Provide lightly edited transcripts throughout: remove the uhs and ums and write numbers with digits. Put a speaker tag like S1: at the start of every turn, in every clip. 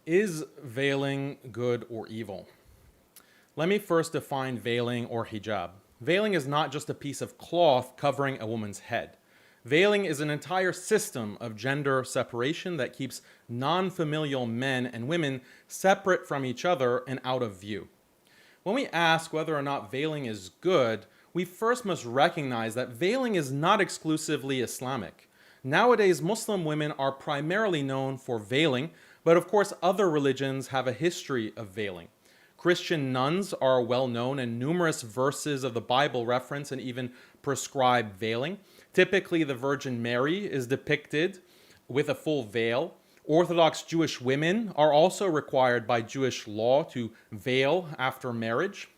S1: Is veiling good or evil? Let me first define veiling or hijab. Veiling is not just a piece of cloth covering a woman's head. Veiling is an entire system of gender separation that keeps non-familial men and women separate from each other and out of view. When we ask whether or not veiling is good, we first must recognize that veiling is not exclusively Islamic. Nowadays, Muslim women are primarily known for veiling, but of course other religions have a history of veiling. Christian nuns are well known, and numerous verses of the Bible reference and even prescribe veiling. Typically, the Virgin Mary is depicted with a full veil. Orthodox Jewish women are also required by Jewish law to veil after marriage.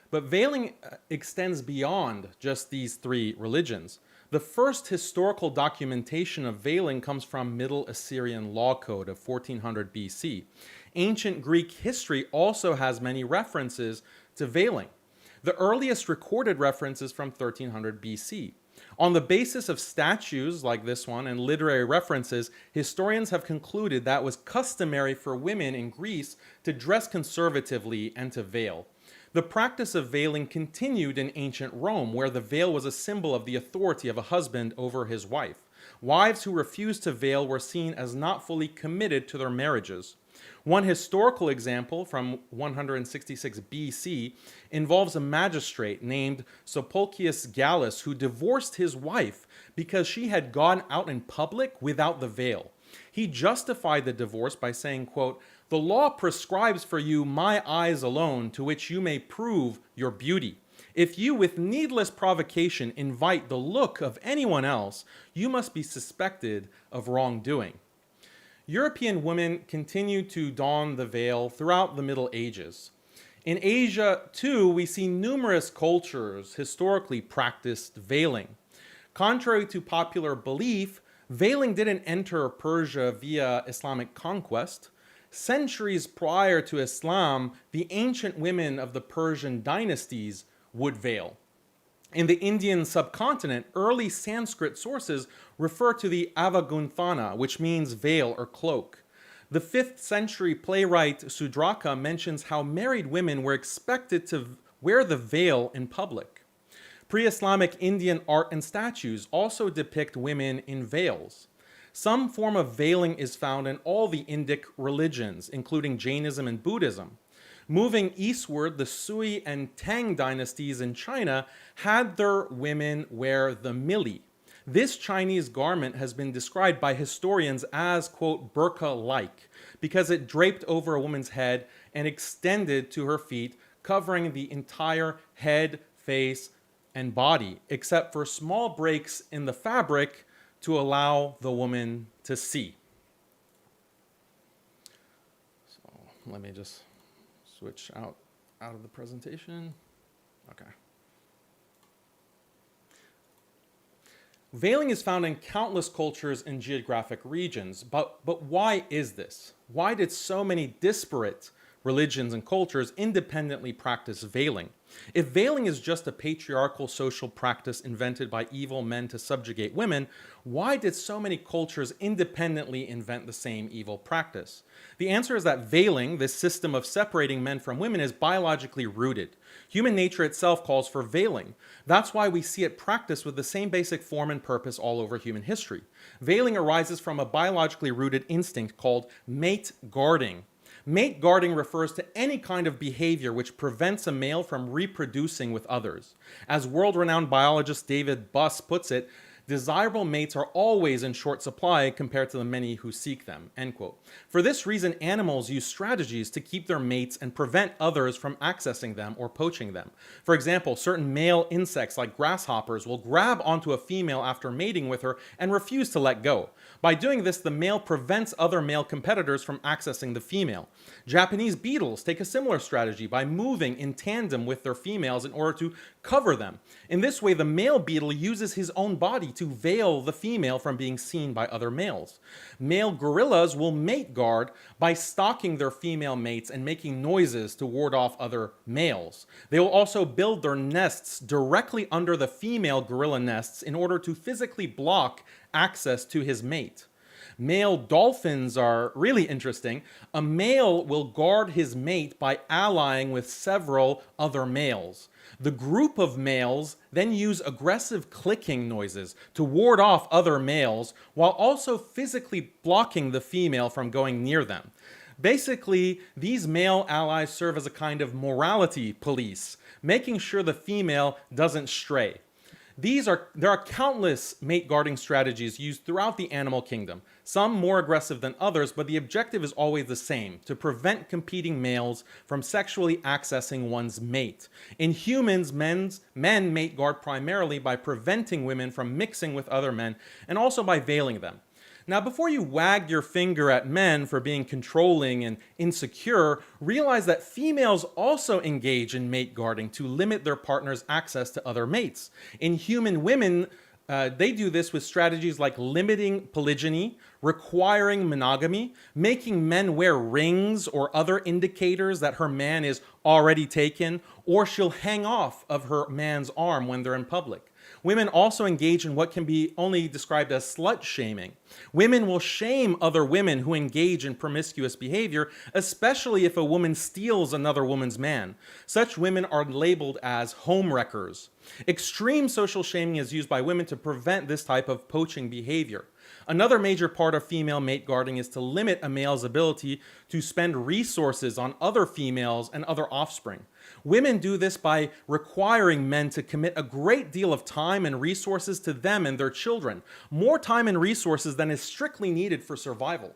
S1: But veiling extends beyond just these three religions. The first historical documentation of veiling comes from Middle Assyrian law code of 1400 BC. Ancient Greek history also has many references to veiling. The earliest recorded reference is from 1300 BC. On the basis of statues like this one and literary references, historians have concluded that it was customary for women in Greece to dress conservatively and to veil. The practice of veiling continued in ancient Rome, where the veil was a symbol of the authority of a husband over his wife. Wives who refused to veil were seen as not fully committed to their marriages. One historical example from 166 BC involves a magistrate named Sulpicius Gallus who divorced his wife because she had gone out in public without the veil. He justified the divorce by saying, quote, "The law prescribes for you my eyes alone, to which you may prove your beauty. If you, with needless provocation, invite the look of anyone else, you must be suspected of wrongdoing." European women continued to don the veil throughout the Middle Ages. In Asia, too, we see numerous cultures historically practiced veiling. Contrary to popular belief, veiling didn't enter Persia via Islamic conquest. Centuries prior to Islam, the ancient women of the Persian dynasties would veil. In the Indian subcontinent, early Sanskrit sources refer to the avagunthana, which means veil or cloak. The 5th century playwright Sudraka mentions how married women were expected to wear the veil in public. Pre-Islamic Indian art and statues also depict women in veils. Some form of veiling is found in all the Indic religions, including Jainism and Buddhism. Moving eastward, the Sui and Tang dynasties in China had their women wear the mili. This Chinese garment has been described by historians as, quote, burqa-like, because it draped over a woman's head and extended to her feet, covering the entire head, face, and body, except for small breaks in the fabric to allow the woman to see. So let me just switch out of the presentation. Okay. Veiling is found in countless cultures and geographic regions, but why is this? Why did so many disparate religions and cultures independently practice veiling? If veiling is just a patriarchal social practice invented by evil men to subjugate women, why did so many cultures independently invent the same evil practice? The answer is that veiling, this system of separating men from women, is biologically rooted. Human nature itself calls for veiling. That's why we see it practiced with the same basic form and purpose all over human history. Veiling arises from a biologically rooted instinct called mate guarding. Mate guarding refers to any kind of behavior which prevents a male from reproducing with others. As world-renowned biologist David Buss puts it, desirable mates are always in short supply compared to the many who seek them, end quote. For this reason, animals use strategies to keep their mates and prevent others from accessing them or poaching them. For example, certain male insects like grasshoppers will grab onto a female after mating with her and refuse to let go. By doing this, the male prevents other male competitors from accessing the female. Japanese beetles take a similar strategy by moving in tandem with their females in order to cover them. In this way, the male beetle uses his own body to veil the female from being seen by other males. Male gorillas will mate guard by stalking their female mates and making noises to ward off other males. They will also build their nests directly under the female gorilla nests in order to physically block access to his mate. Male dolphins are really interesting. A male will guard his mate by allying with several other males. The group of males then use aggressive clicking noises to ward off other males while also physically blocking the female from going near them. Basically, these male allies serve as a kind of morality police, making sure the female doesn't stray. There are countless mate guarding strategies used throughout the animal kingdom, some more aggressive than others, but the objective is always the same: to prevent competing males from sexually accessing one's mate. In humans, men mate guard primarily by preventing women from mixing with other men and also by veiling them. Now, before you wag your finger at men for being controlling and insecure, realize that females also engage in mate guarding to limit their partner's access to other mates. In human women, they do this with strategies like limiting polygyny, requiring monogamy, making men wear rings or other indicators that her man is already taken, or she'll hang off of her man's arm when they're in public. Women also engage in what can be only described as slut shaming. Women will shame other women who engage in promiscuous behavior, especially if a woman steals another woman's man. Such women are labeled as homewreckers. Extreme social shaming is used by women to prevent this type of poaching behavior. Another major part of female mate guarding is to limit a male's ability to spend resources on other females and other offspring. Women do this by requiring men to commit a great deal of time and resources to them and their children, more time and resources than is strictly needed for survival.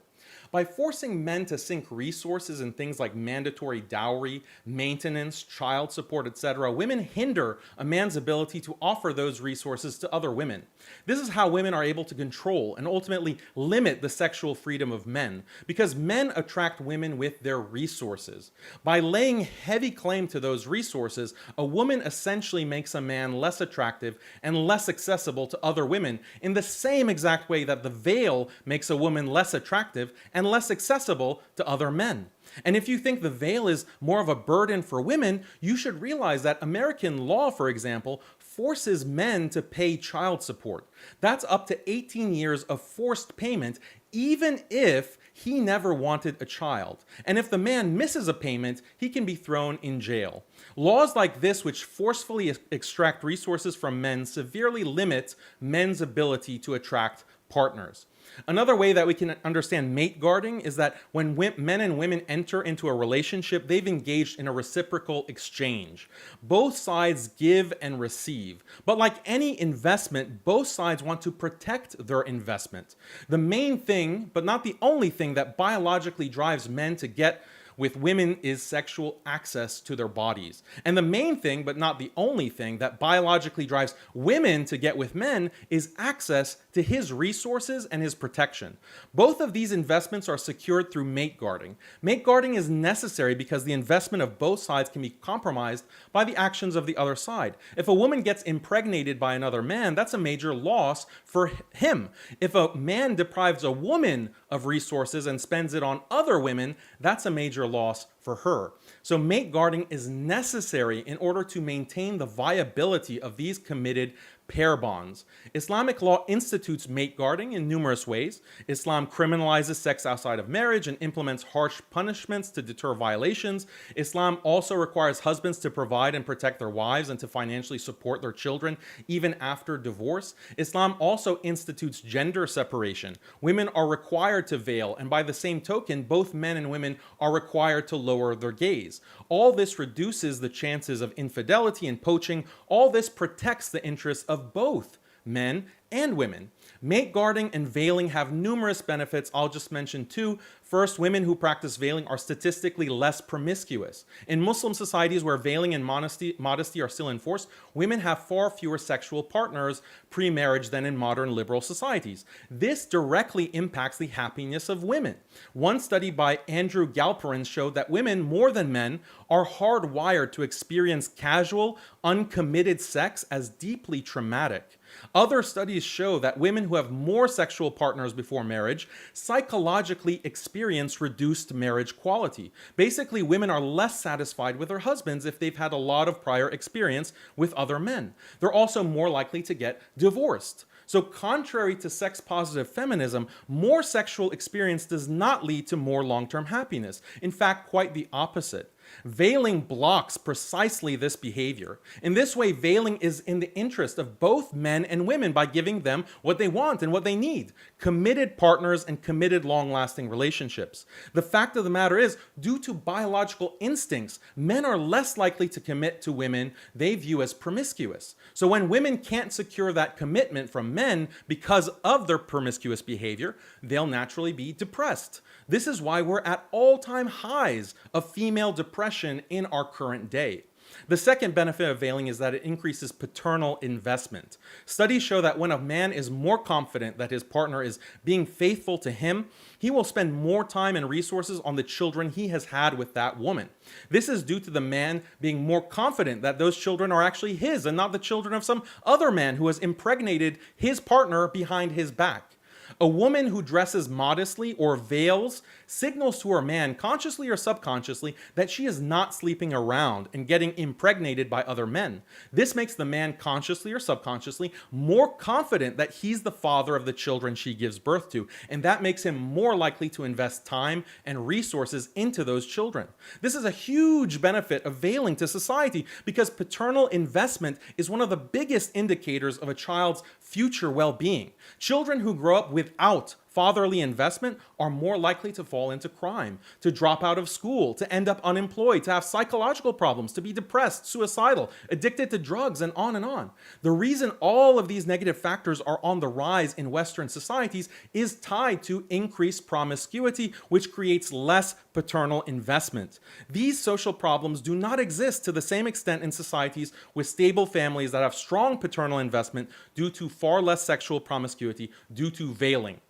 S1: By forcing men to sink resources in things like mandatory dowry, maintenance, child support, etc., women hinder a man's ability to offer those resources to other women. This is how women are able to control and ultimately limit the sexual freedom of men, because men attract women with their resources. By laying heavy claim to those resources, a woman essentially makes a man less attractive and less accessible to other women in the same exact way that the veil makes a woman less attractive and less accessible to other men. And if you think the veil is more of a burden for women, you should realize that American law, for example, forces men to pay child support. That's up to 18 years of forced payment, even if he never wanted a child. And if the man misses a payment, he can be thrown in jail. Laws like this, which forcefully extract resources from men, severely limit men's ability to attract partners. Another way that we can understand mate guarding is that when men and women enter into a relationship, they've engaged in a reciprocal exchange. Both sides give and receive. But like any investment, both sides want to protect their investment. The main thing, but not the only thing, that biologically drives men to get with women is sexual access to their bodies. And the main thing, but not the only thing, that biologically drives women to get with men is access to his resources and his protection. Both of these investments are secured through mate guarding. Mate guarding is necessary because the investment of both sides can be compromised by the actions of the other side. If a woman gets impregnated by another man, that's a major loss for him. If a man deprives a woman of resources and spends it on other women, that's a major loss for her. So mate guarding is necessary in order to maintain the viability of these committed pair bonds. Islamic law institutes mate guarding in numerous ways. Islam criminalizes sex outside of marriage and implements harsh punishments to deter violations. Islam also requires husbands to provide and protect their wives and to financially support their children even after divorce. Islam also institutes gender separation. Women are required to veil, and by the same token, both men and women are required to lower their gaze. All this reduces the chances of infidelity and poaching. All this protects the interests of both men and women. Mate guarding and veiling have numerous benefits. I'll just mention two. First, women who practice veiling are statistically less promiscuous. In Muslim societies where veiling and modesty are still enforced, women have far fewer sexual partners pre-marriage than in modern liberal societies. This directly impacts the happiness of women. One study by Andrew Galperin showed that women, more than men, are hardwired to experience casual, uncommitted sex as deeply traumatic. Other studies show that women who have more sexual partners before marriage psychologically experience reduced marriage quality. Basically, women are less satisfied with their husbands if they've had a lot of prior experience with other men. They're also more likely to get divorced. So contrary to sex-positive feminism, more sexual experience does not lead to more long-term happiness. In fact, quite the opposite. Veiling blocks precisely this behavior. In this way, veiling is in the interest of both men and women by giving them what they want and what they need: committed partners and committed long-lasting relationships. The fact of the matter is, due to biological instincts, men are less likely to commit to women they view as promiscuous. So when women can't secure that commitment from men because of their promiscuous behavior, they'll naturally be depressed. This is why we're at all-time highs of female depression in our current day. The second benefit of veiling is that it increases paternal investment. Studies show that when a man is more confident that his partner is being faithful to him, he will spend more time and resources on the children he has had with that woman. This is due to the man being more confident that those children are actually his and not the children of some other man who has impregnated his partner behind his back. A woman who dresses modestly or veils signals to her man, consciously or subconsciously, that she is not sleeping around and getting impregnated by other men. This makes the man, consciously or subconsciously, more confident that he's the father of the children she gives birth to, and that makes him more likely to invest time and resources into those children. This is a huge benefit of veiling to society because paternal investment is one of the biggest indicators of a child's future well-being. Children who grow up without fatherly investment are more likely to fall into crime, to drop out of school, to end up unemployed, to have psychological problems, to be depressed, suicidal, addicted to drugs, and on and on. The reason all of these negative factors are on the rise in Western societies is tied to increased promiscuity, which creates less paternal investment. These social problems do not exist to the same extent in societies with stable families that have strong paternal investment due to far less sexual promiscuity due to veiling.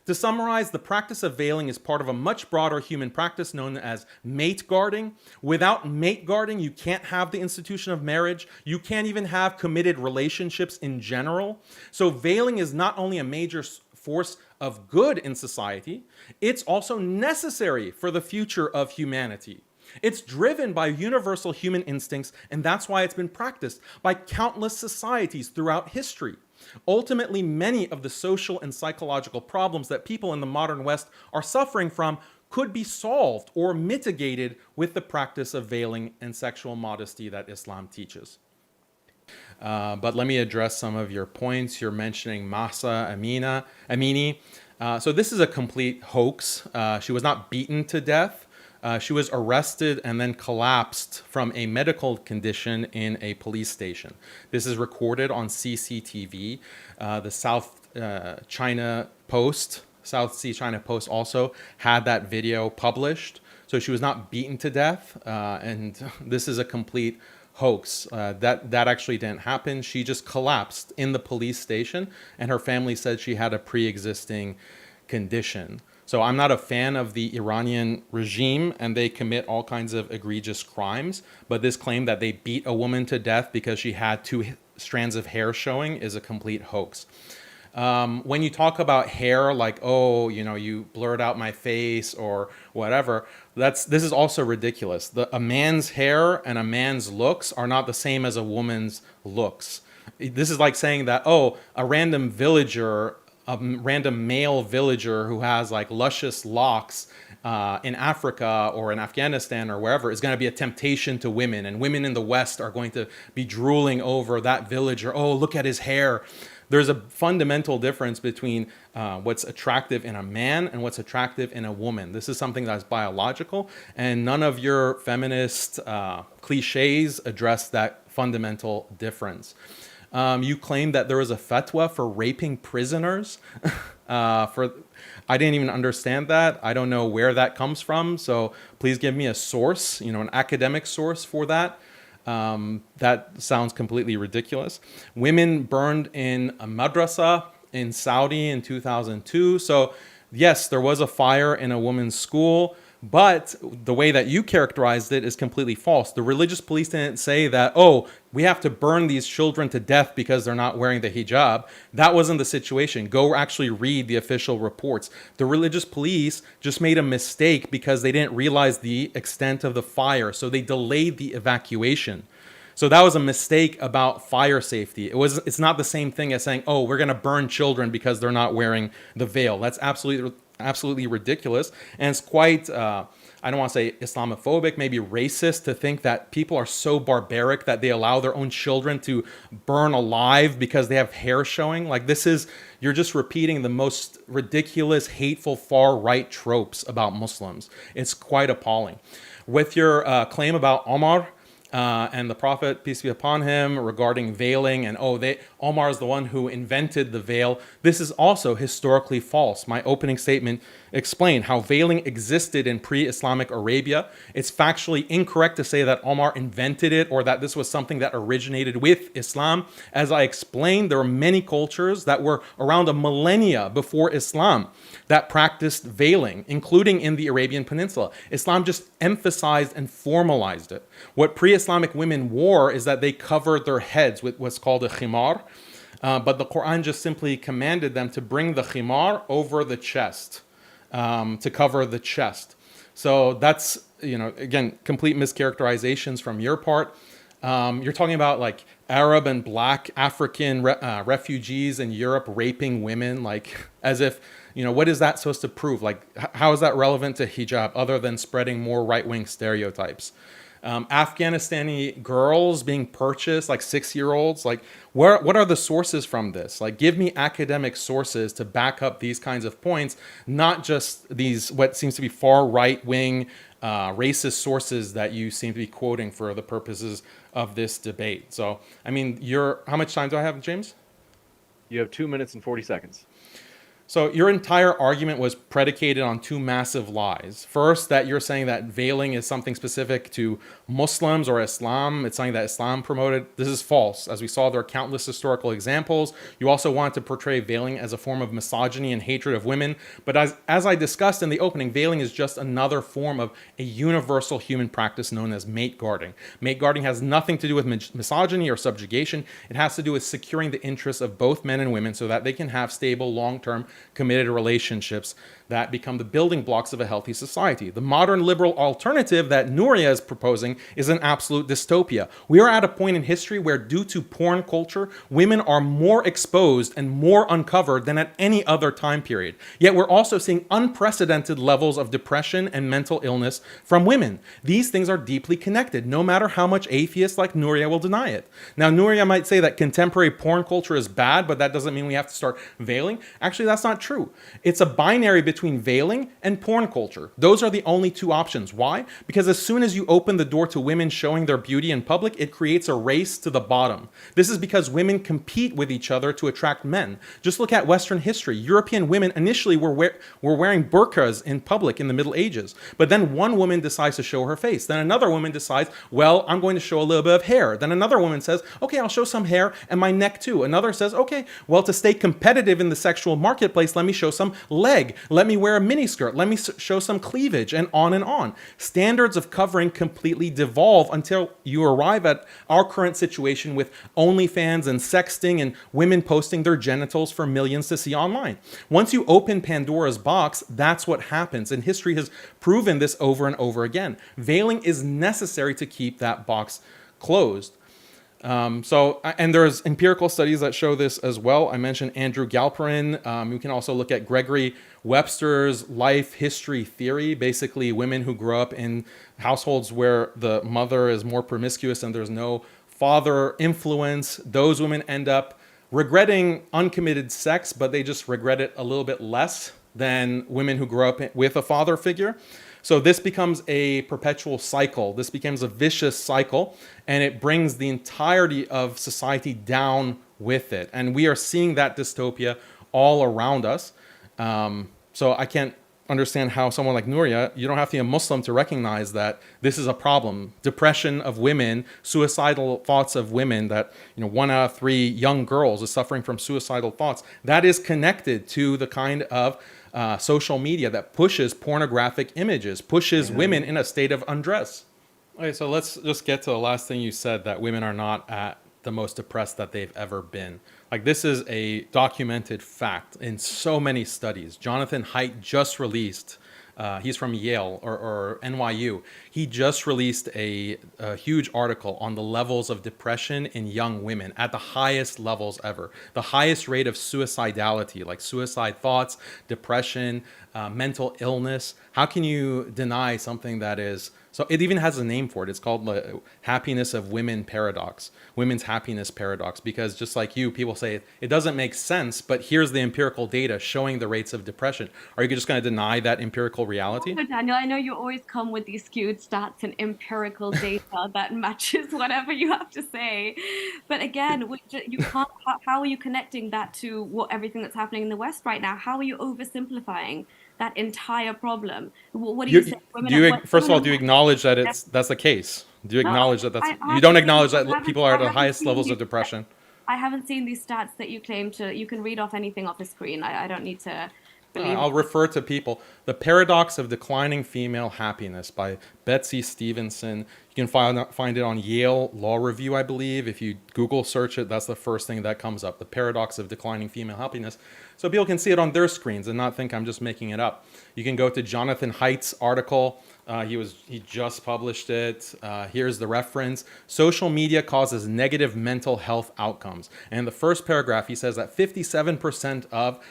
S1: To summarize, the practice of veiling is part of a much broader human practice known as mate guarding. Without mate guarding, you can't have the institution of marriage. You can't even have committed relationships in general. So veiling is not only a major force of good in society, it's also necessary for the future of humanity. It's driven by universal human instincts, and that's why it's been practiced by countless societies throughout history. Ultimately, many of the social and psychological problems that people in the modern West are suffering from could be solved or mitigated with the practice of veiling and sexual modesty that Islam teaches. But let me address some of your points. You're mentioning Mahsa Amini. So this is a complete hoax. She was not beaten to death. She was arrested and then collapsed from a medical condition in a police station. This is recorded on CCTV. The South Sea China Post also had that video published. So she was not beaten to death, and this is a complete hoax. That actually didn't happen. She just collapsed in the police station, and her family said she had a pre-existing condition. So I'm not a fan of the Iranian regime, and they commit all kinds of egregious crimes. But this claim that they beat a woman to death because she had 2 strands of hair showing is a complete hoax. When you talk about hair, like, oh, you blurred out my face or whatever, this is also ridiculous. A man's hair and a man's looks are not the same as a woman's looks. This is like saying that, oh, a random male villager who has like luscious locks in Africa or in Afghanistan or wherever is going to be a temptation to women, and women in the West are going to be drooling over that villager. Oh, look at his hair. There's a fundamental difference between what's attractive in a man and what's attractive in a woman. This is something that's biological, and none of your feminist cliches address that fundamental difference. You claim that there was a fatwa for raping prisoners. I didn't even understand that. I don't know where that comes from. So please give me a source, an academic source for that. That sounds completely ridiculous. Women burned in a madrasa in Saudi in 2002. So yes, there was a fire in a women's school, But the way that you characterized it is completely false. The religious police didn't say that, oh, we have to burn these children to death because they're not wearing the hijab. That wasn't the situation. Go actually read the official reports. The religious police just made a mistake because they didn't realize the extent of the fire, so they delayed the evacuation. So that was a mistake about fire safety. It's not the same thing as saying, oh, we're going to burn children because they're not wearing the veil. That's absolutely ridiculous. And it's quite, I don't want to say Islamophobic, maybe racist, to think that people are so barbaric that they allow their own children to burn alive because they have hair showing. Like, you're just repeating the most ridiculous, hateful, far-right tropes about Muslims. It's quite appalling. With your claim about Omar, and the Prophet, peace be upon him, regarding veiling, and Omar is the one who invented the veil. This is also historically false. My opening statement explained how veiling existed in pre-Islamic Arabia. It's factually incorrect to say that Omar invented it or that this was something that originated with Islam. As I explained, there were many cultures that were around a millennia before Islam that practiced veiling, including in the Arabian Peninsula. Islam just emphasized and formalized it. What pre-Islamic women wore is that they covered their heads with what's called a khimar, but the Quran just simply commanded them to bring the khimar over the chest, to cover the chest. So that's, again, complete mischaracterizations from your part. You're talking about like Arab and Black African refugees in Europe raping women, like as if, what is that supposed to prove? Like, how is that relevant to hijab other than spreading more right-wing stereotypes? Afghanistani girls being purchased, like 6-year-olds, like what are the sources from this? Like, give me academic sources to back up these kinds of points, not just these what seems to be far right-wing racist sources that you seem to be quoting for the purposes of this debate. So, I mean, how much time do I have, James?
S2: You have 2 minutes and 40 seconds.
S1: So your entire argument was predicated on two massive lies. First, that you're saying that veiling is something specific to Muslims or Islam. It's something that Islam promoted. This is false. As we saw, there are countless historical examples. You also wanted to portray veiling as a form of misogyny and hatred of women. But as I discussed in the opening, veiling is just another form of a universal human practice known as mate guarding. Mate guarding has nothing to do with misogyny or subjugation. It has to do with securing the interests of both men and women so that they can have stable, long-term, committed relationships that become the building blocks of a healthy society. The modern liberal alternative that Nuria is proposing is an absolute dystopia. We are at a point in history where, due to porn culture, women are more exposed and more uncovered than at any other time period. Yet we're also seeing unprecedented levels of depression and mental illness from women. These things are deeply connected, no matter how much atheists like Nuria will deny it. Now, Nuria might say that contemporary porn culture is bad, but that doesn't mean we have to start veiling. Actually, that's not true. It's a binary between veiling and porn culture. Those are the only two options. Why? Because as soon as you open the door to women showing their beauty in public, it creates a race to the bottom. This is because women compete with each other to attract men. Just look at Western history. European women initially were wearing burqas in public in the Middle Ages. But then one woman decides to show her face. Then another woman decides, well, I'm going to show a little bit of hair. Then another woman says, okay, I'll show some hair and my neck too. Another says, okay, well, to stay competitive in the sexual marketplace, let me show some leg. Let me wear a miniskirt. Let me show some cleavage, and on and on. Standards of covering completely devolve until you arrive at our current situation with OnlyFans and sexting and women posting their genitals for millions to see online. Once you open Pandora's box, that's what happens, and history has proven this over and over again. Veiling is necessary to keep that box closed. And there's empirical studies that show this as well. I mentioned Andrew Galperin. You can also look at Gregory Webster's life history theory. Basically, women who grow up in households where the mother is more promiscuous and there's no father influence, those women end up regretting uncommitted sex, but they just regret it a little bit less than women who grow up with a father figure. So this becomes a perpetual cycle. This becomes a vicious cycle, and it brings the entirety of society down with it. And we are seeing that dystopia all around us. So I can't understand how someone like Nuria, you don't have to be a Muslim to recognize that this is a problem. Depression of women, suicidal thoughts of women, that 1 out of 3 young girls is suffering from suicidal thoughts. That is connected to the kind of social media that pushes pornographic images, pushes women in a state of undress. Okay, so let's just get to the last thing you said, that women are not at the most depressed that they've ever been. Like, this is a documented fact in so many studies. Jonathan Haidt just released, he's from Yale or NYU. He just released a huge article on the levels of depression in young women at the highest levels ever. The highest rate of suicidality, like suicide thoughts, depression, mental illness. How can you deny something that is... So it even has a name for it. It's called the happiness of women paradox, women's happiness paradox, because just like you, people say it doesn't make sense, but here's the empirical data showing the rates of depression. Are you just going to deny that empirical reality?
S3: No, Daniel, I know you always come with these skewed stats and empirical data that matches whatever you have to say. But again, you can't, how are you connecting that to everything that's happening in the West right now? How are you oversimplifying that entire problem? What do you say?
S1: First of all, do you acknowledge that that's the case? Do you acknowledge that you don't acknowledge that people are at the highest levels of depression?
S3: I haven't seen these stats that you claim to. You can read off anything off the screen. I don't need to believe.
S1: I'll refer to people. The Paradox of Declining Female Happiness by Betsy Stevenson. You can find it on Yale Law Review, I believe. If you Google search it, that's the first thing that comes up. The Paradox of Declining Female Happiness. So people can see it on their screens and not think I'm just making it up. You can go to Jonathan Haidt's article. He just published it. Here's the reference. Social media causes negative mental health outcomes. And in the first paragraph, he says that 57% of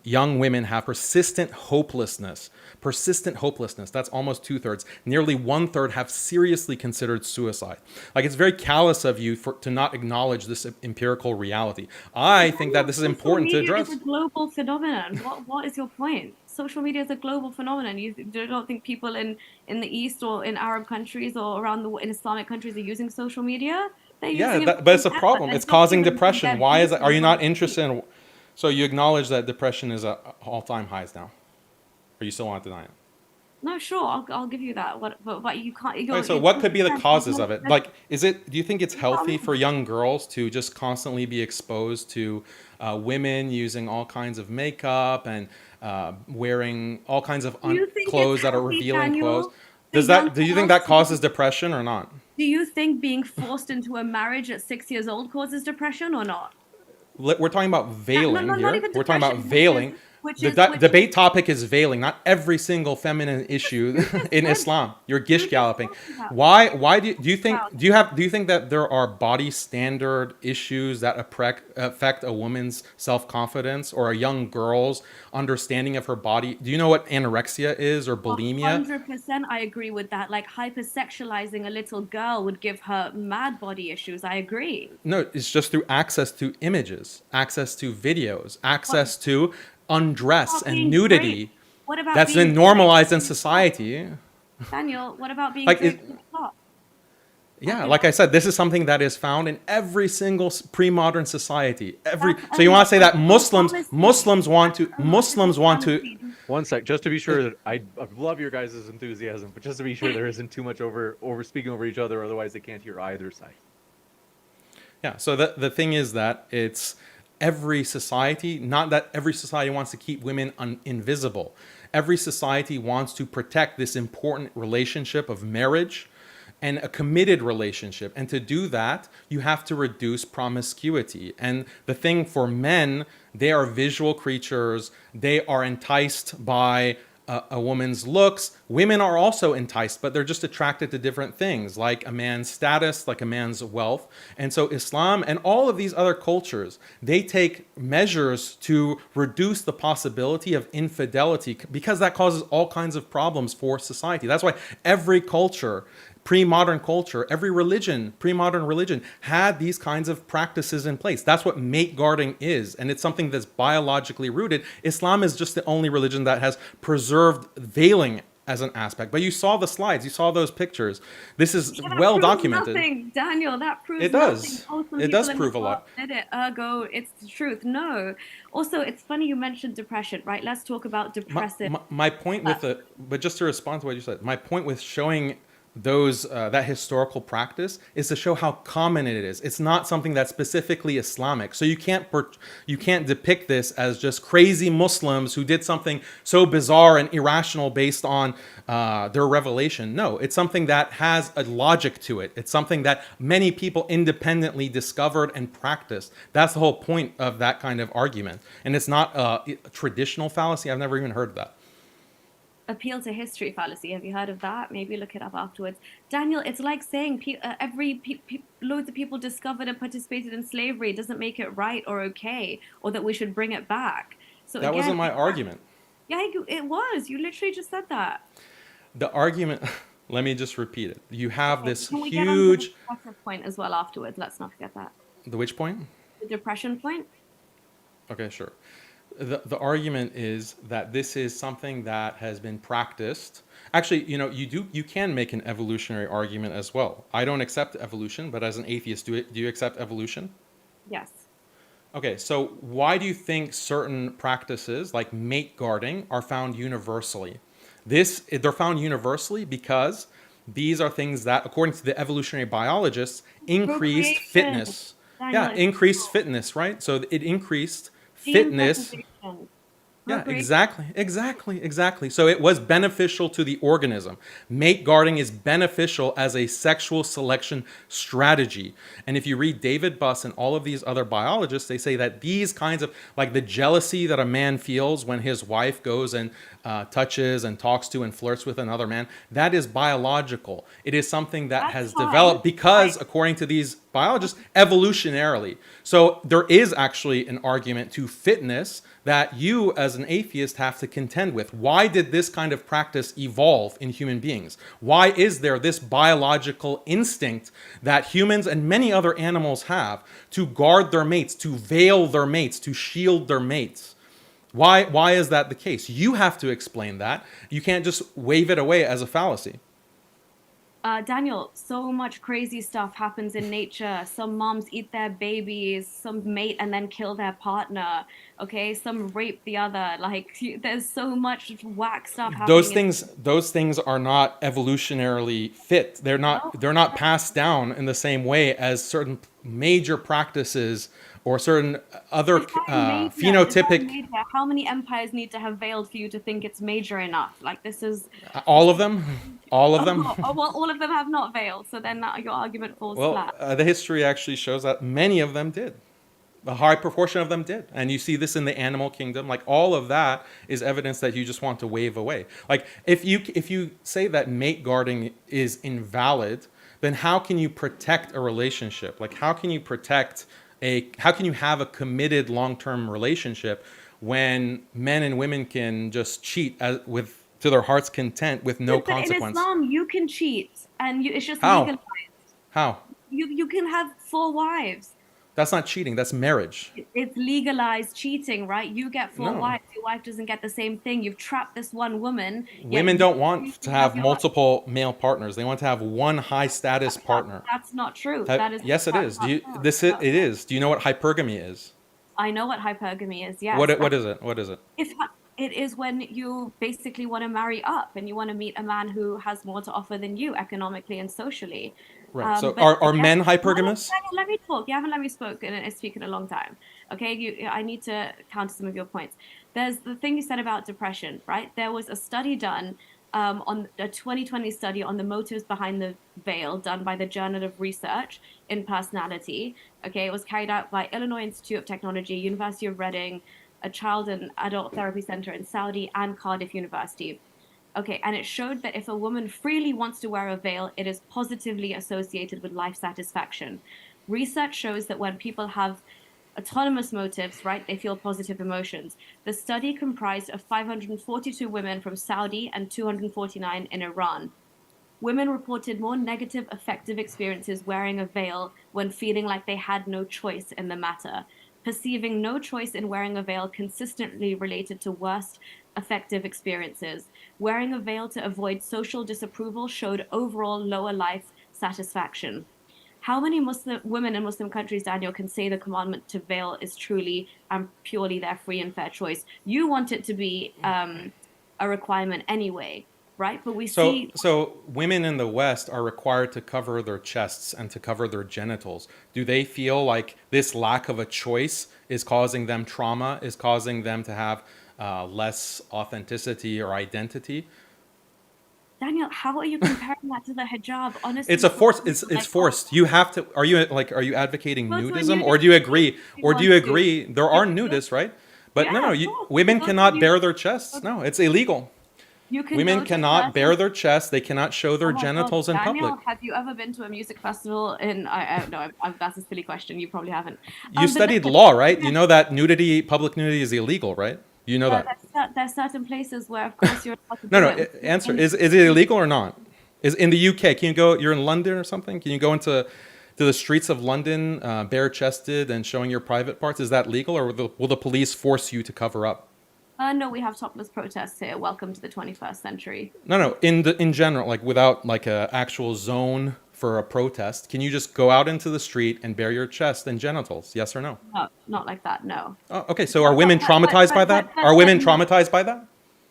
S1: young women have persistent hopelessness. Persistent hopelessness. That's almost 2/3. Nearly 1/3 have seriously considered suicide. Like, it's very callous of you to not acknowledge this empirical reality. I think that this is important to address.
S3: Social media is a global phenomenon. What is your point? Social media is a global phenomenon. You don't think people in the East or in Arab countries or around in Islamic countries are using social media?
S1: But it's a problem. It's causing depression. Why is that? Are you not interested in... So you acknowledge that depression is at all-time highs now? Or you still want to deny it?
S3: No, sure, I'll give you that. But you can't...
S1: Okay, so what could be the causes of it? Like, do you think it's healthy for young girls to just constantly be exposed to women using all kinds of makeup and wearing all kinds of clothes that are revealing clothes? Do you think that causes depression or not?
S3: Do you think being forced into a marriage at 6 years old causes depression or not?
S1: We're talking about veiling here. We're talking about veiling. The debate topic is veiling, not every single feminine issue in Islam. You're gish galloping. Why do you think that there are body standard issues that affect a woman's self-confidence or a young girl's understanding of her body? Do you know what anorexia is or bulimia?
S3: 100%, I agree with that. Like, hypersexualizing a little girl would give her mad body issues. I agree.
S1: No, it's just through access to images, access to videos, access to undress and nudity.
S3: What about
S1: that's been normalized in society.
S3: Daniel, what about being like
S1: I said, this is something that is found in every single pre-modern society. So you want to say that Muslims want to.
S2: One sec, just to be sure that I love your guys' enthusiasm, but just to be sure there isn't too much over speaking over each other, otherwise they can't hear either side.
S1: Yeah. So the thing is that it's every society, not that every society wants to keep women invisible. Every society wants to protect this important relationship of marriage and a committed relationship. And to do that, you have to reduce promiscuity. And the thing for men, they are visual creatures. They are enticed by a woman's looks. Women are also enticed, but they're just attracted to different things, like a man's status, like a man's wealth. And so Islam and all of these other cultures, they take measures to reduce the possibility of infidelity, because that causes all kinds of problems for society. That's why every culture, pre-modern culture, every religion, pre-modern religion, had these kinds of practices in place. That's what mate guarding is, and it's something that's biologically rooted. Islam is just the only religion that has preserved veiling as an aspect. But you saw the slides, you saw those pictures. This is
S3: Yeah, that
S1: well
S3: proves
S1: documented.
S3: nothing, Daniel. That proves
S1: It
S3: nothing.
S1: does.
S3: Oh, some
S1: It
S3: people
S1: does
S3: in the
S1: prove a
S3: past
S1: lot.
S3: did it, ergo, it's the truth. No. Also, it's funny you mentioned depression, right? Let's talk about depressive.
S1: My point with it, but just to respond to what you said, my point with showing those that historical practice is to show how common it is. It's not something that's specifically Islamic. So you can't depict this as just crazy Muslims who did something so bizarre and irrational based on their revelation. No, it's something that has a logic to it. It's something that many people independently discovered and practiced. That's the whole point of that kind of argument. And it's not a traditional fallacy. I've never even heard of that.
S3: Appeal to history fallacy. Have you heard of that? Maybe look it up afterwards. Daniel, it's like saying loads of people discovered and participated in slavery doesn't make it right or okay, or that we should bring it back. So
S1: That wasn't
S3: again,
S1: my argument.
S3: yeah, it was. You literally just said that.
S1: The argument, let me just repeat it. You have
S3: Okay,
S1: this
S3: can we get on to the
S1: huge.
S3: depressive point as well afterwards? Let's not forget that.
S1: The which point?
S3: The depression point.
S1: Okay, sure. The argument is that this is something that has been practiced. Actually, you can make an evolutionary argument as well. I don't accept evolution, but as an atheist, do you accept evolution?
S3: Yes.
S1: Okay, so why do you think certain practices like mate guarding are found universally? They're found universally because these are things that, according to the evolutionary biologists, increased
S3: Procreation.
S1: fitness.
S3: Daniel,
S1: Yeah,
S3: it's
S1: increased fitness, right? So it increased
S3: gene
S1: fitness.
S3: preservation.
S1: Yeah,
S3: Procreation.
S1: exactly. So it was beneficial to the organism. Mate guarding is beneficial as a sexual selection strategy. And if you read David Buss and all of these other biologists, they say that these kinds of, like the jealousy that a man feels when his wife goes and touches and talks to and flirts with another man, that is biological. It is something that
S3: That's
S1: has
S3: fine.
S1: developed because,
S3: Right.
S1: according to these biologists, evolutionarily. So there is actually an argument to fitness that you as an atheist have to contend with. Why did this kind of practice evolve in human beings? Why is there this biological instinct that humans and many other animals have to guard their mates, to veil their mates, to shield their mates? Why is that the case? You have to explain that. You can't just wave it away as a fallacy.
S3: Daniel, so much crazy stuff happens in nature. Some moms eat their babies, some mate and then kill their partner. Okay, some rape the other. Like, there's so much whack stuff happening.
S1: Those things are not evolutionarily fit.
S3: No,
S1: They're not passed down in the same way as certain major practices or certain other
S3: define major. Define
S1: phenotypic.
S3: major. How many empires need to have veiled for you to think it's major enough? Like, this is.
S1: All of them, all of them.
S3: Oh, well, all of them have not veiled, so then your argument falls
S1: Well,
S3: flat.
S1: the history actually shows that many of them did. A high proportion of them did. And you see this in the animal kingdom. Like, all of that is evidence that you just want to wave away. Like, if you say that mate guarding is invalid, then how can you protect a relationship? Like, how can you have a committed long-term relationship when men and women can just cheat to their heart's content with no
S3: But in
S1: consequence?
S3: Islam, you can cheat, and it's just
S1: How?
S3: legalized.
S1: How?
S3: You can have 4 wives.
S1: That's not cheating. That's marriage.
S3: It's legalized cheating, right? You get 4
S1: No.
S3: wives. Your wife doesn't get the same thing. You've trapped this one woman. yet
S1: Women
S3: you
S1: don't want to have
S3: your-
S1: multiple male partners. They want to have one high status partner.
S3: That's not true. That is.
S1: Yes, it
S3: that's
S1: is.
S3: not true.
S1: It is. Do you know what hypergamy is?
S3: I know what hypergamy is. Yes.
S1: What is it? What is it?
S3: If it is when you basically want to marry up and you want to meet a man who has more to offer than you economically and socially.
S1: Right. So
S3: But
S1: are
S3: again,
S1: men
S3: no,
S1: hypergamous?
S3: Daniel, let me talk. You haven't let me speak in a long time. Okay, I need to counter some of your points. There's the thing you said about depression, right? There was a study done on a 2020 study on the motives behind the veil done by the Journal of Research in Personality. Okay, it was carried out by Illinois Institute of Technology, University of Reading, a child and adult therapy center in Saudi, and Cardiff University. Okay, and it showed that if a woman freely wants to wear a veil, it is positively associated with life satisfaction. Research shows that when people have autonomous motives, right, they feel positive emotions. The study comprised of 542 women from Saudi and 249 in Iran. Women reported more negative affective experiences wearing a veil when feeling like they had no choice in the matter. Perceiving no choice in wearing a veil consistently related to worse affective experiences. Wearing a veil to avoid social disapproval showed overall lower life satisfaction. How many Muslim women in Muslim countries, Daniel, can say the commandment to veil is truly and purely their free and fair choice? You want it to be a requirement anyway, right? But we
S1: So,
S3: see
S1: so women in the West are required to cover their chests and to cover their genitals. Do they feel like this lack of a choice is causing them trauma, is causing them to have less authenticity or identity?
S3: Daniel, how are you comparing that to the hijab? Honestly,
S1: It's a force.
S3: go
S1: It's forced. You have to. Are you advocating
S3: to a
S1: nudism,
S3: nudist
S1: or do you
S3: place
S1: agree?
S3: if you
S1: Or do
S3: want
S1: you
S3: to.
S1: agree there
S3: You
S1: are
S3: can go,
S1: nudists, right? But no,
S3: yeah,
S1: no.
S3: of course. You can
S1: Women
S3: go to
S1: cannot
S3: a
S1: bare their chests. No, it's illegal.
S3: you can
S1: Women
S3: go to
S1: cannot bare
S3: certain.
S1: their chests. They cannot show
S3: Oh
S1: their
S3: my God,
S1: genitals in public.
S3: Daniel, have you ever been to a music festival in? No, that's a silly question. You probably haven't.
S1: You
S3: But
S1: studied
S3: listen,
S1: law, right? You
S3: yes,
S1: know that nudity, public nudity, is illegal, right? You know that.
S3: there's certain places where, of course, you're allowed to
S1: No,
S3: do
S1: no.
S3: it.
S1: Answer:
S3: In,
S1: is it illegal or not? Is in the UK? Can you go? You're in London or something? Can you go into to the streets of London bare chested and showing your private parts? Is that legal, or will the police force you to cover up?
S3: no, we have topless protests here. Welcome to the 21st century.
S1: No, no. In general, like without like a actual zone for a protest, can you just go out into the street and bare your chest and genitals? Yes or no?
S3: No, not like that. No.
S1: Oh, okay. So are women
S3: But
S1: traumatized by that? Are
S3: but
S1: women traumatized by that?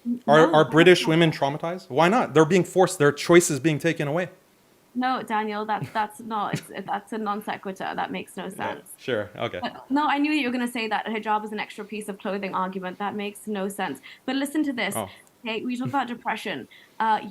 S3: no,
S1: Are British women traumatized? Why not? They're being forced. Their choice is being taken away.
S3: no, Daniel, that's not. That's a non sequitur. That makes no
S1: Yeah.
S3: sense.
S1: Sure. Okay.
S3: No, I knew you were going to say that a hijab is an extra piece of clothing argument. That makes no sense. But listen to this.
S1: Oh.
S3: Okay, we talk about depression.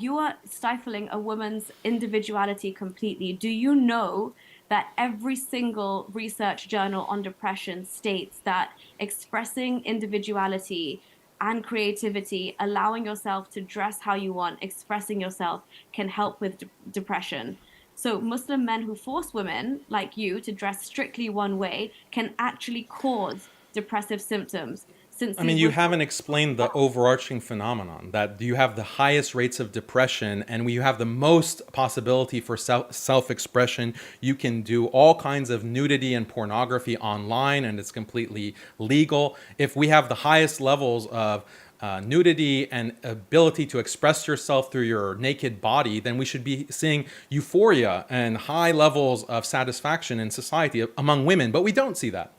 S3: You are stifling a woman's individuality completely. Do you know that every single research journal on depression states that expressing individuality and creativity, allowing yourself to dress how you want, expressing yourself can help with depression. So Muslim men who force women like you to dress strictly one way can actually cause depressive symptoms since
S1: I mean,
S3: these
S1: you
S3: women.
S1: haven't explained the overarching phenomenon that you have the highest rates of depression and you have the most possibility for self-expression. You can do all kinds of nudity and pornography online, and it's completely legal. If we have the highest levels of nudity and ability to express yourself through your naked body, then we should be seeing euphoria and high levels of satisfaction in society among women, but we don't see that.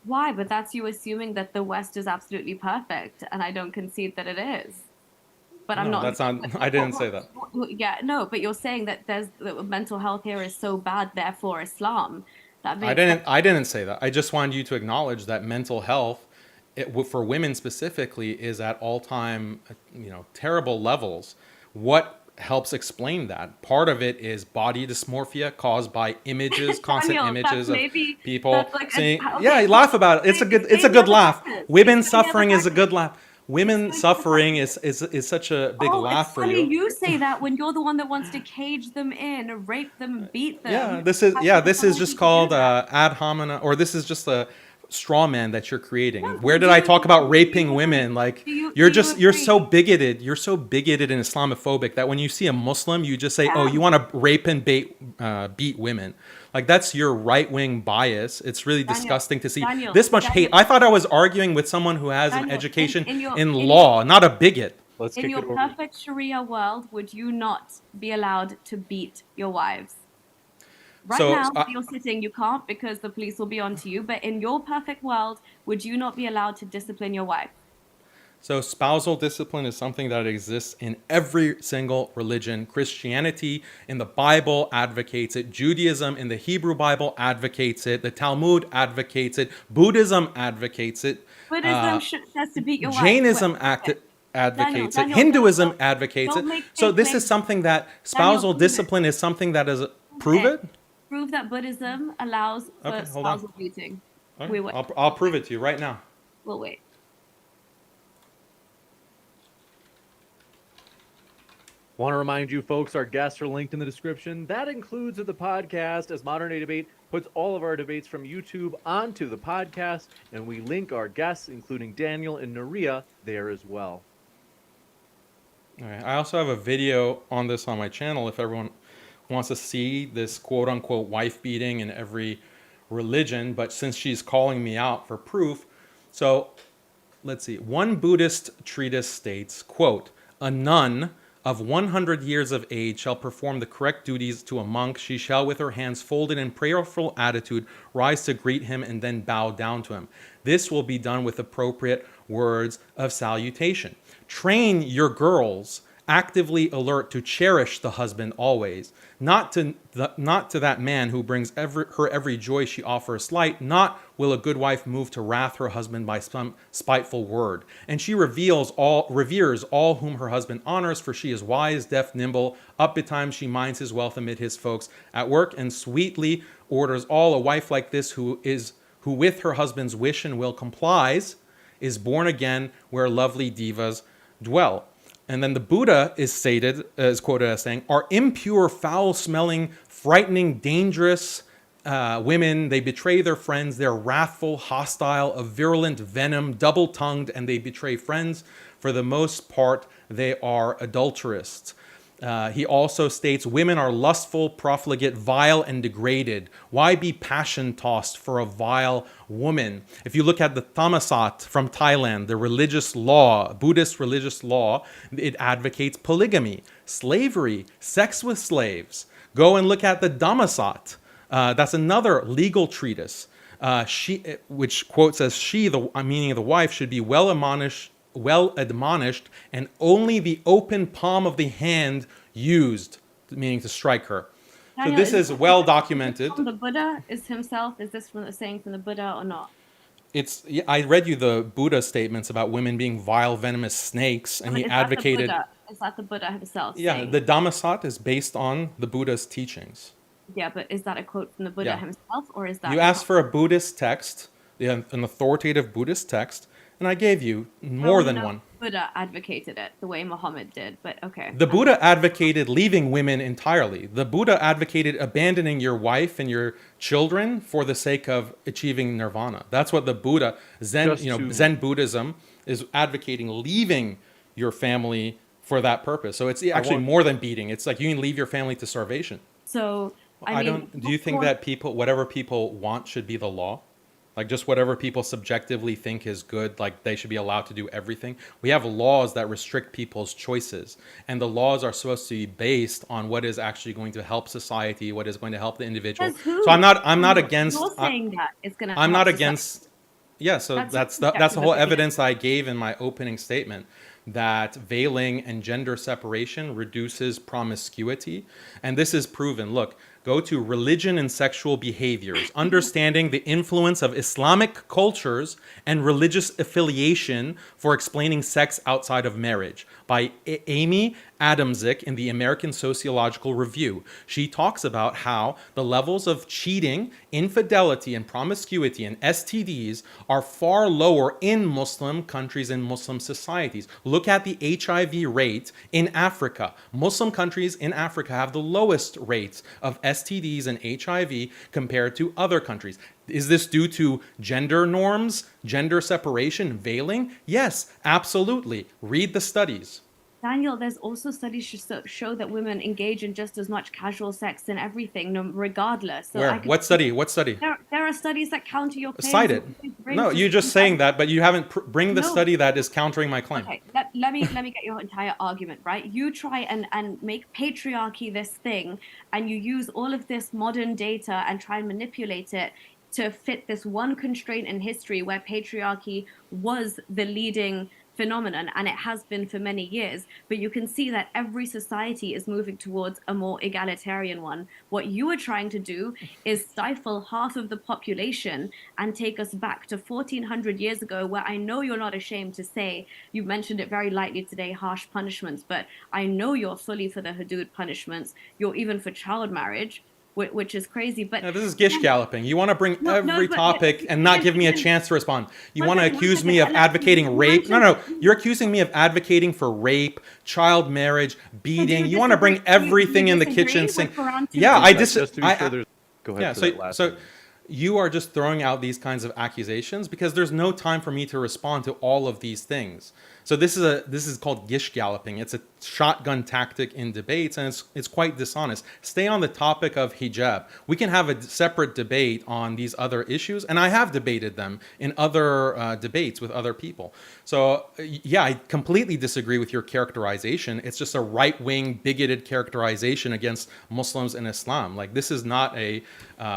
S3: Why? But that's you assuming that the West is absolutely perfect, and I don't concede that it is. But I'm
S1: No,
S3: not.
S1: that's not, I didn't say that.
S3: Yeah, no, but you're saying that that mental health here is so bad, therefore Islam. That makes sense.
S1: I didn't say that. I just wanted you to acknowledge that mental health, for women specifically, is at all-time, terrible levels. What helps explain that? Part of it is body dysmorphia caused by images, constant
S3: Daniel,
S1: images of people
S3: that's like
S1: saying,
S3: okay,
S1: "Yeah, laugh about it. It's a
S3: explain the
S1: good
S3: other
S1: laugh."
S3: factors.
S1: Women
S3: Explain the other
S1: suffering is a good
S3: factors.
S1: laugh. Women
S3: Explain the other
S1: suffering
S3: factors.
S1: is such a big
S3: Oh, it's
S1: laugh for
S3: funny
S1: you.
S3: you say that when you're the one that wants to cage them in, rape them, beat
S1: Yeah,
S3: them. Have the
S1: this is
S3: authority
S1: just
S3: to do
S1: called
S3: that.
S1: ad hominem, or this is just a straw man that you're
S3: Yeah,
S1: creating. Where
S3: but
S1: did I talk about raping women? Like
S3: do you
S1: you're so
S3: agree?
S1: bigoted. You're so bigoted and Islamophobic that when you see a Muslim, you just say, "Oh,
S3: Yeah.
S1: you want to rape and beat women." Like that's your right wing bias. It's really
S3: Daniel,
S1: disgusting to see
S3: Daniel,
S1: this much hate.
S3: Daniel,
S1: I thought I was arguing with someone who has an
S3: Daniel,
S1: education in
S3: in your
S1: law, not a bigot.
S2: Let's
S3: in
S2: kick
S3: your
S2: it over.
S3: perfect Sharia world, would you not be allowed to beat your wives? Right
S1: So
S3: now, where you're sitting, you can't because the police will be onto you. But in your perfect world, would you not be allowed to discipline your wife?
S1: So, spousal discipline is something that exists in every single religion. Christianity in the Bible advocates it. Judaism in the Hebrew Bible advocates it. The Talmud advocates it. Buddhism advocates it.
S3: Buddhism says to beat your wife.
S1: Jainism
S3: Okay. Daniel,
S1: advocates it.
S3: Daniel,
S1: Hinduism advocates it.
S3: don't make
S1: So,
S3: fake
S1: this is
S3: claims.
S1: something that
S3: Daniel,
S1: spousal
S3: prove it.
S1: discipline is something that is.
S3: Prove
S1: Prove
S3: it.
S1: it?
S3: Prove that Buddhism allows
S1: Okay,
S3: for
S1: hold on.
S3: spousal beating.
S1: Okay,
S3: We will.
S1: I'll prove it to you right now.
S3: We'll wait.
S2: Want to remind you folks, our guests are linked in the description. That includes the podcast, as Modern Day Debate puts all of our debates from YouTube onto the podcast, and we link our guests, including Daniel and Naria, there as well.
S1: All right. I also have a video on this on my channel if everyone wants to see this quote unquote wife beating in every religion, but since she's calling me out for proof, so let's see. One Buddhist treatise states, quote, "A nun of 100 years of age shall perform the correct duties to a monk. She shall, with her hands folded in prayerful attitude, rise to greet him and then bow down to him. This will be done with appropriate words of salutation. Train your girls actively alert to cherish the husband always, not to that man who brings her every joy she offers slight. Not will a good wife move to wrath her husband by some spiteful word. And she reveres all whom her husband honors, for she is wise, deft, nimble. Up betimes she minds his wealth amid his folks at work, and sweetly orders all. A wife like this who with her husband's wish and will complies, is born again where lovely divas dwell." And then the Buddha is quoted as saying, "Are impure, foul-smelling, frightening, dangerous women. They betray their friends. They're wrathful, hostile, of virulent venom, double-tongued, and they betray friends. For the most part, they are adulterous." He also states, "Women are lustful, profligate, vile, and degraded. Why be passion-tossed for a vile woman?" If you look at the Thammasat from Thailand, the religious law, Buddhist religious law, it advocates polygamy, slavery, sex with slaves. Go and look at the Dhammasat. That's another legal treatise, which quotes as meaning of the wife, should be well admonished, and only the open palm of the hand used, meaning to strike her.
S3: Daniel,
S1: so this is well documented.
S3: From the Buddha is himself. Is this saying from the Buddha or not?
S1: I read you the Buddha statements about women being vile, venomous snakes, and he advocated.
S3: Is that the Buddha himself?
S1: Yeah,
S3: saying?
S1: the Dhammasat is based on the Buddha's teachings.
S3: Yeah, but is that a quote from the Buddha himself, or is that?
S1: You asked for a Buddhist text, an authoritative Buddhist text, and I gave you more than one.
S3: Buddha advocated it the way Muhammad did, but okay.
S1: The Buddha advocated leaving women entirely. The Buddha advocated abandoning your wife and your children for the sake of achieving nirvana. That's what the Buddha, Zen Buddhism is advocating, leaving your family for that purpose. So it's actually more than beating. It's like you can leave your family to starvation.
S3: So I mean,
S1: do you think that whatever people want should be the law? Like just whatever people subjectively think is good, like they should be allowed to do everything. We have laws that restrict people's choices, and the laws are supposed to be based on what is actually going to help society, what is going to help the individual. So I'm not against.
S3: You're saying that it's going to.
S1: I'm not against. Yeah, so that's the whole evidence I gave in my opening statement, that veiling and gender separation reduces promiscuity, and this is proven. Look. Go to Religion and Sexual Behaviors, Understanding the Influence of Islamic Cultures and Religious Affiliation for Explaining Sex Outside of Marriage by Amy Adamczyk in the American Sociological Review. She talks about how the levels of cheating, infidelity, and promiscuity and STDs are far lower in Muslim countries and Muslim societies. Look at the HIV rate in Africa. Muslim countries in Africa have the lowest rates of STDs and HIV compared to other countries. Is this due to gender norms, gender separation, veiling? Yes, absolutely. Read the studies.
S3: Daniel, there's also studies show that women engage in just as much casual sex and everything, regardless. So
S1: where? What study? What study?
S3: There are studies that counter your claim.
S1: Cite it. No, you're just saying that, but you haven't bring the study that is countering my claim.
S3: Okay, let me get your entire argument, right? You try and make patriarchy this thing, and you use all of this modern data and try and manipulate it to fit this one constraint in history where patriarchy was the leading phenomenon, and it has been for many years, but you can see that every society is moving towards a more egalitarian one. What you are trying to do is stifle half of the population and take us back to 1400 years ago, where I know you're not ashamed to say, you mentioned it very lightly today, harsh punishments, but I know you're fully for the hudud punishments. You're even for child marriage, which is crazy. But
S1: this is gish galloping. You want to bring every topic and not give me a chance to respond. You want to accuse me of advocating rape. No. You're accusing me of advocating for rape, child marriage, beating. You want to bring everything in the kitchen sink. Yeah, I disagree.
S2: Go ahead.
S1: So you are just throwing out these kinds of accusations because there's no time for me to respond to all of these things. So this is called gish galloping. It's a shotgun tactic in debates, and it's quite dishonest. Stay on the topic of hijab. We can have a separate debate on these other issues, and I have debated them in other debates with other people. So yeah, I completely disagree with your characterization. It's just a right-wing, bigoted characterization against Muslims and Islam. Like, this is not a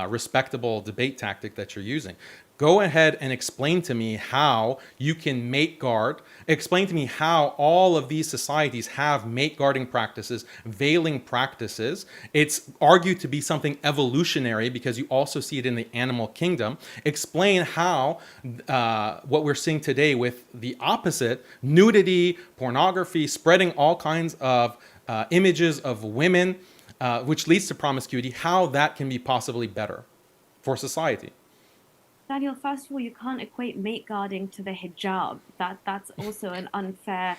S1: respectable debate tactic that you're using. Go ahead and explain to me how you can mate guard. Explain to me how all of these societies have mate guarding practices, veiling practices. It's argued to be something evolutionary because you also see it in the animal kingdom. Explain how what we're seeing today with the opposite, nudity, pornography, spreading all kinds of images of women, which leads to promiscuity, how that can be possibly better for society.
S3: Daniel, first of all, you can't equate mate guarding to the hijab. That's also an unfair,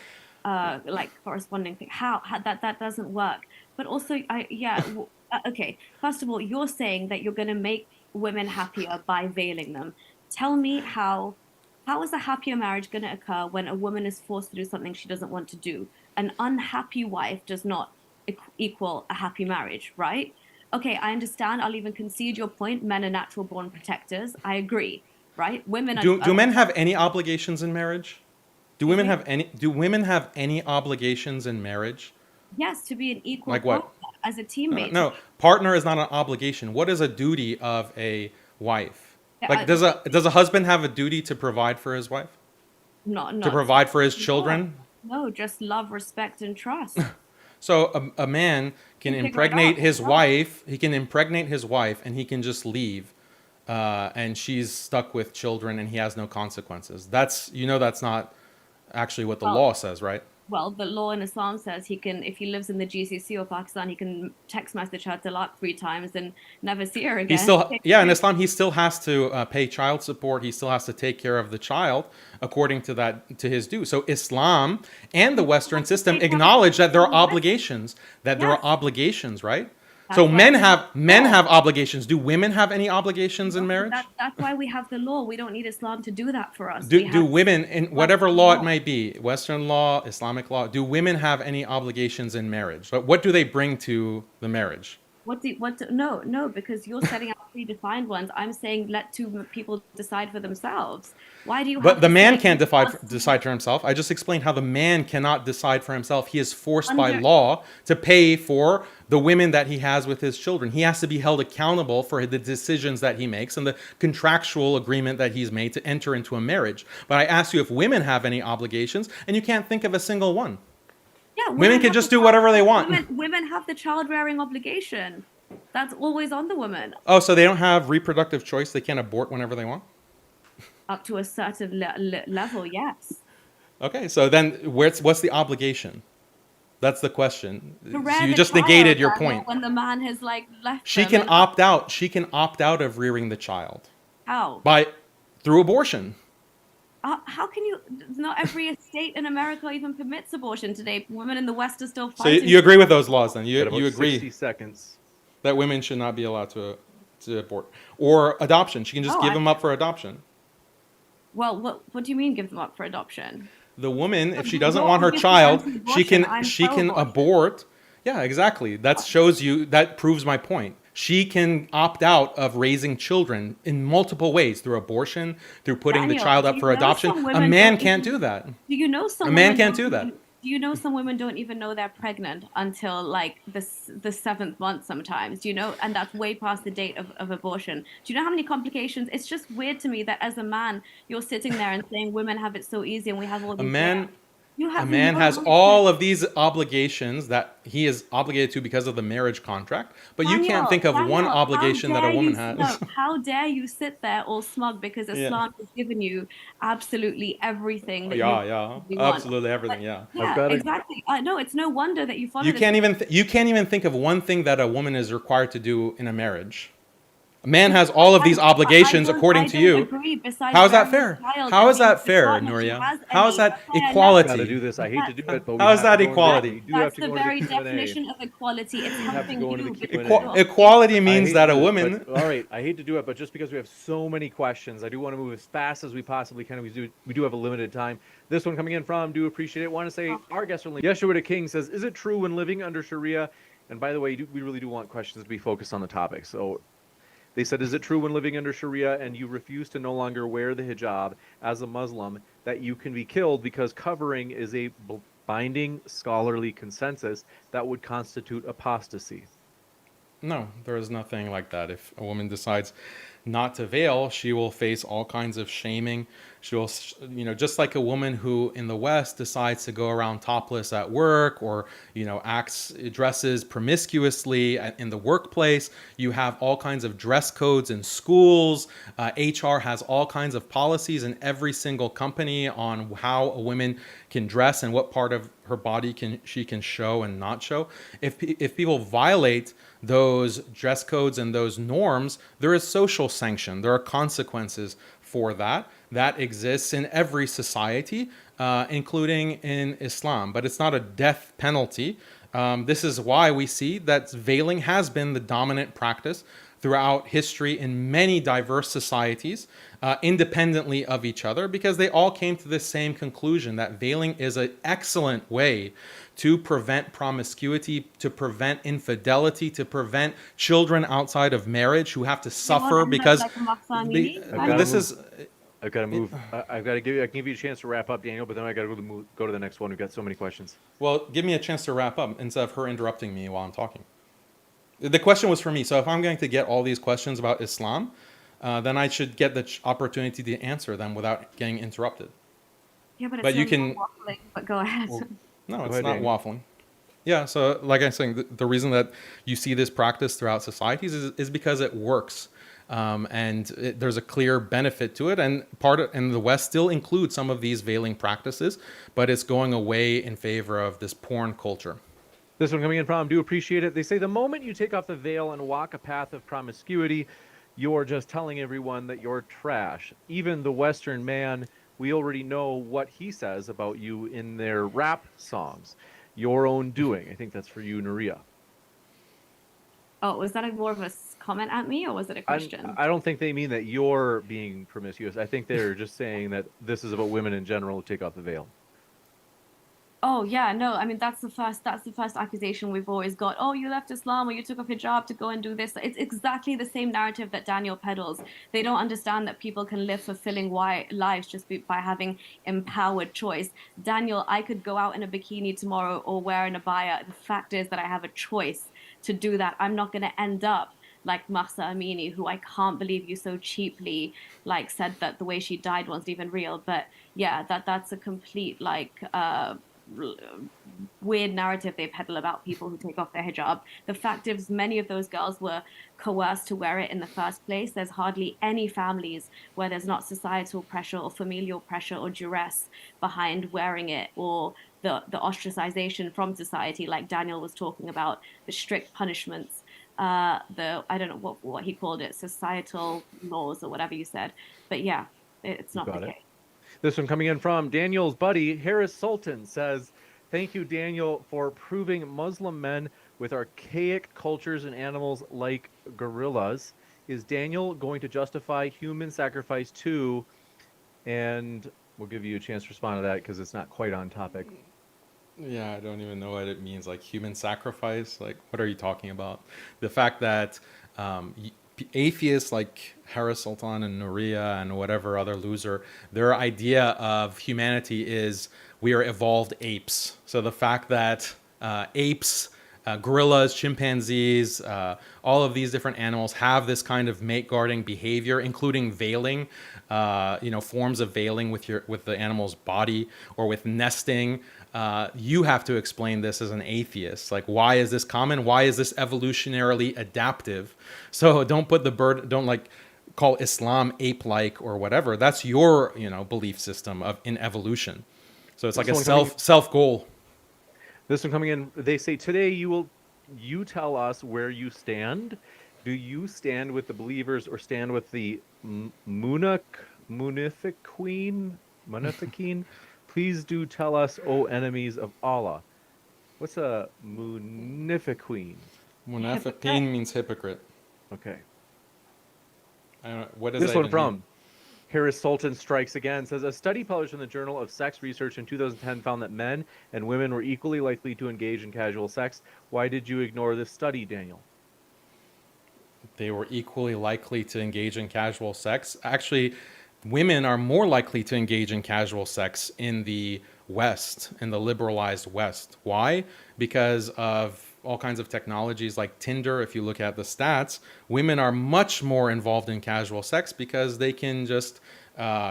S3: corresponding thing. How that doesn't work. But also, okay. First of all, you're saying that you're going to make women happier by veiling them. Tell me how is a happier marriage going to occur when a woman is forced to do something she doesn't want to do? An unhappy wife does not equal a happy marriage, right? Okay, I understand. I'll even concede your point. Men are natural born protectors. I agree, right? Women are.
S1: Do men have any obligations in marriage? Do women have any obligations in marriage?
S3: Yes, to be an equal
S1: Like what?
S3: partner, as a teammate.
S1: No, partner is not an obligation. What is a duty of a wife? Like, does a husband have a duty to provide for his wife?
S3: Not
S1: to provide for his children?
S3: No, just love, respect, and trust.
S1: So a man can impregnate his wife. He can impregnate his wife, and he can just leave, and she's stuck with children, and he has no consequences. That's not actually what the law says, right?
S3: Well, the law in Islam says he can, if he lives in the GCC or Pakistan, he can text message her talaq 3 times and never see her again.
S1: In Islam, he still has to pay child support. He still has to take care of the child according to his due. So Islam and the Western system acknowledge that there are obligations. There are obligations, right? So men have obligations. Do women have any obligations in marriage?
S3: That's why we have the law. We don't need Islam to do that for us.
S1: Do women, in whatever law it might be, Western law, Islamic law, do women have any obligations in marriage? But what do they bring to the marriage?
S3: No, because you're setting out predefined ones. I'm saying let two people decide for themselves. Why do you?
S1: But the man can't decide for himself. I just explained how the man cannot decide for himself. He is forced by law to pay for the women that he has with his children. He has to be held accountable for the decisions that he makes and the contractual agreement that he's made to enter into a marriage. But I asked you if women have any obligations, and you can't think of a single one.
S3: Yeah,
S1: women can just do whatever they want.
S3: Women have the child-rearing obligation. That's always on the woman.
S1: Oh, so they don't have reproductive choice? They can't abort whenever they want?
S3: Up to a certain level, yes.
S1: Okay, so then what's the obligation? That's the question. So you just negated your point.
S3: When the man has left,
S1: she can opt out. She can opt out of rearing the child.
S3: How?
S1: Through abortion.
S3: How can you? Not every state in America even permits abortion today. Women in the West are still fighting.
S1: So you agree with those laws then? You agree
S2: 60 seconds.
S1: That women should not be allowed to abort, or adoption? She can just give them up for adoption.
S3: Well, what do you mean give them up for adoption?
S1: The woman, if she doesn't want her child, she can abort. Yeah, exactly. That proves my point. She can opt out of raising children in multiple ways, through abortion, through putting the child up for adoption. A man can't do that.
S3: Do you know some?
S1: A man can't do that.
S3: Do you know some women don't even know they're pregnant until the 7th month sometimes? Do you know? And that's way past the date of abortion. Do you know how many complications? It's just weird to me that as a man, you're sitting there and saying women have it so easy and we have all these.
S1: A man has all of these obligations that he is obligated to because of the marriage contract, but you can't think of one obligation that a woman has.
S3: No, how dare you sit there all smug because Islam has given you absolutely everything that you want.
S1: Absolutely everything.
S3: Exactly. No, it's no wonder that you follow.
S1: You can't even think of one thing that a woman is required to do in a marriage. A man has all of these obligations according to you.
S3: Agree. Besides,
S1: How is that
S3: bearing a
S1: fair?
S3: child
S1: How
S3: and
S1: is
S3: being
S1: that
S3: the
S1: fair,
S3: partner, she
S1: Nuria?
S3: has a
S1: How is
S3: need.
S1: that
S3: That's why I never-
S2: Got to
S1: equality?
S2: do this. I hate to do it, but we
S1: How is
S2: have
S1: that
S2: to go into-
S1: equality?
S2: we do have
S3: That's
S2: to
S3: the
S2: go into
S3: very
S2: the Q&A.
S3: definition of equality. It's
S2: We have to
S3: helping
S2: go into
S3: you.
S2: the
S3: because
S2: Q&A.
S3: you're not-
S1: Equality
S2: I
S1: means
S2: hate
S1: that
S2: to
S1: a
S2: do it,
S1: woman.
S2: but- all right, I hate to do it, but just because we have so many questions, I do want to move as fast as we possibly can. We do have a limited time. This one coming in from, do appreciate it. Want to say our guest only. Yeshua the King says, is it true when living under Sharia? And by the way, we really do want questions to be focused on the topic. So they said, is it true when living under Sharia and you refuse to no longer wear the hijab as a Muslim that you can be killed because covering is a binding scholarly consensus that would constitute apostasy?
S1: No, there is nothing like that. If a woman decides not to veil, she will face all kinds of shaming. She will, just like a woman who in the West decides to go around topless at work or, dresses promiscuously in the workplace. You have all kinds of dress codes in schools. HR has all kinds of policies in every single company on how a woman can dress and what part of her body she can show and not show. If people violate those dress codes and those norms, there is social sanction. There are consequences for that. That exists in every society, including in Islam. But it's not a death penalty. This is why we see that veiling has been the dominant practice throughout history in many diverse societies, independently of each other, because they all came to the same conclusion that veiling is an excellent way to prevent promiscuity, to prevent infidelity, to prevent children outside of marriage who have to suffer because this is.
S2: I've got to move. I've got to give you. I can give you a chance to wrap up, Daniel, but then I got to go to the next one. We've got so many questions.
S1: Well, give me a chance to wrap up instead of her interrupting me while I'm talking. The question was for me, so if I'm going to get all these questions about Islam, then I should get the opportunity to answer them without getting interrupted.
S3: Yeah, but you can waffling. But go ahead.
S1: Well, no, it's
S2: ahead,
S1: not
S2: Daniel.
S1: waffling. Yeah, so like I'm saying, the reason that you see this practice throughout societies is because it works. There's a clear benefit to it, and the West still includes some of these veiling practices, but it's going away in favor of this porn culture.
S2: This one coming in from, do appreciate it. They say the moment you take off the veil and walk a path of promiscuity, you're just telling everyone that you're trash. Even the Western man, we already know what he says about you in their rap songs. Your own doing. I think that's for you, Nuria.
S3: Oh, was that more of a comment at me, or was it a question?
S2: I don't think they mean that you're being promiscuous. I think they're just saying that this is about women in general who take off the veil.
S3: Oh yeah, no, I mean that's the first accusation we've always got. Oh, you left Islam or you took off hijab to go and do this. It's exactly the same narrative that Daniel peddles. They don't understand that people can live fulfilling lives just by having empowered choice. Daniel, I could go out in a bikini tomorrow or wear an abaya. The fact is that I have a choice to do that. I'm not going to end up like Mahsa Amini, who I can't believe you so cheaply said that the way she died wasn't even real. But yeah, that's a complete weird narrative they peddle about people who take off their hijab. The fact is, many of those girls were coerced to wear it in the first place. There's hardly any families where there's not societal pressure or familial pressure or duress behind wearing it, or the ostracization from society, like Daniel was talking about, the strict punishments, I don't know what he called it, societal laws or whatever you said. But yeah, it's not the case.
S2: This one coming in from Daniel's buddy, Harris Sultan, says, thank you, Daniel, for proving Muslim men with archaic cultures and animals like gorillas. Is Daniel going to justify human sacrifice too? And we'll give you a chance to respond to that because it's not quite on topic.
S1: Yeah, I don't even know what it means, like human sacrifice. Like, what are you talking about? The fact that atheists like Harris Sultan and Nuria and whatever other loser, their idea of humanity is we are evolved apes. So the fact that apes, gorillas, chimpanzees, all of these different animals have this kind of mate guarding behavior, including veiling, forms of veiling with the animal's body, or with nesting. You have to explain this as an atheist. Like, why is this common? Why is this evolutionarily adaptive? So don't call Islam ape-like or whatever. That's your, belief system in evolution. So it's like a self goal.
S2: This one coming in, they say, today you tell us where you stand. Do you stand with the believers or stand with the Munafiqeen? Please do tell us, O enemies of Allah. What's a Munafiqeen?
S3: Hypocrite.
S1: Munafiqeen means hypocrite.
S2: Okay.
S1: I don't know, what does
S2: This
S1: that
S2: one
S1: even mean?
S2: from Harris Sultan Strikes Again says a study published in the Journal of Sex Research in 2010 found that men and women were equally likely to engage in casual sex. Why did you ignore this study, Daniel?
S1: They were equally likely to engage in casual sex. Actually, women are more likely to engage in casual sex in the West, in the liberalized West. Why? Because of all kinds of technologies like Tinder. If you look at the stats, women are much more involved in casual sex because they can just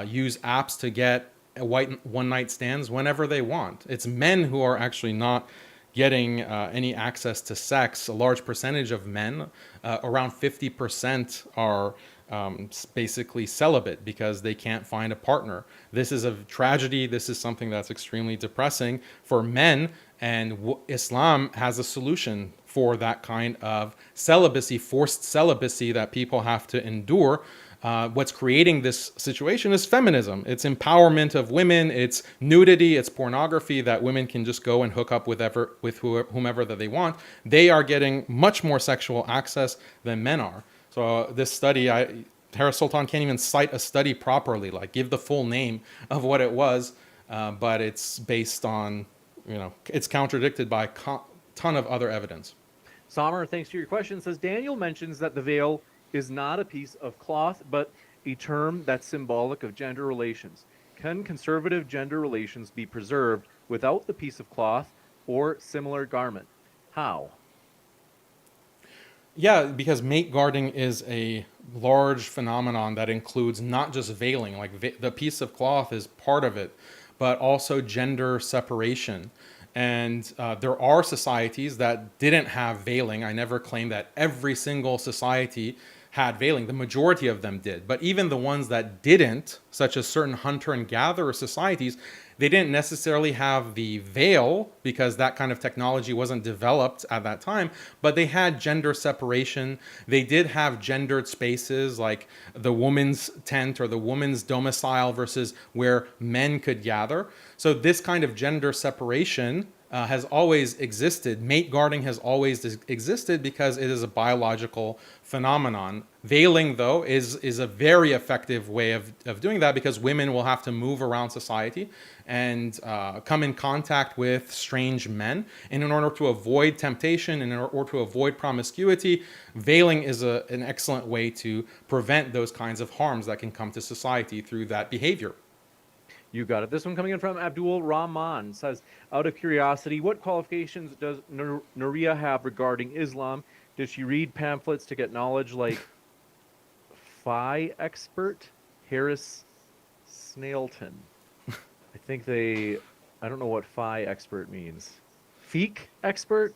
S1: use apps to get white one night stands whenever they want. It's men who are actually not getting any access to sex. A large percentage of men, around 50%, are basically celibate because they can't find a partner. This is a tragedy. This is something that's extremely depressing for men, and Islam has a solution for that kind of celibacy, forced celibacy that people have to endure. What's creating this situation is feminism. It's empowerment of women. It's nudity. It's pornography that women can just go and hook up with whomever that they want. They are getting much more sexual access than men are. So this study, Harris Sultan can't even cite a study properly, like give the full name of what it was, but it's based on, it's contradicted by a ton of other evidence.
S2: Sommer, thanks for your question, says Daniel mentions that the veil is not a piece of cloth, but a term that's symbolic of gender relations. Can conservative gender relations be preserved without the piece of cloth or similar garment? How?
S1: Yeah, because mate guarding is a large phenomenon that includes not just veiling, like the piece of cloth is part of it, but also gender separation. And there are societies that didn't have veiling. I never claimed that every single society had veiling. The majority of them did. But even the ones that didn't, such as certain hunter and gatherer societies, they didn't necessarily have the veil because that kind of technology wasn't developed at that time, but they had gender separation. They did have gendered spaces like the woman's tent or the woman's domicile versus where men could gather. So this kind of gender separation has always existed. Mate guarding has always existed because it is a biological phenomenon. Veiling, though, is a very effective way of doing that because women will have to move around society and come in contact with strange men. And in order to avoid temptation and in order to avoid promiscuity, veiling is an excellent way to prevent those kinds of harms that can come to society through that behavior.
S2: You got it. This one coming in from Abdul Rahman says, out of curiosity, what qualifications does Nuria have regarding Islam? Did she read pamphlets to get knowledge like Phi expert Harris Snailton? I don't know what Phi expert means. Fiqh expert?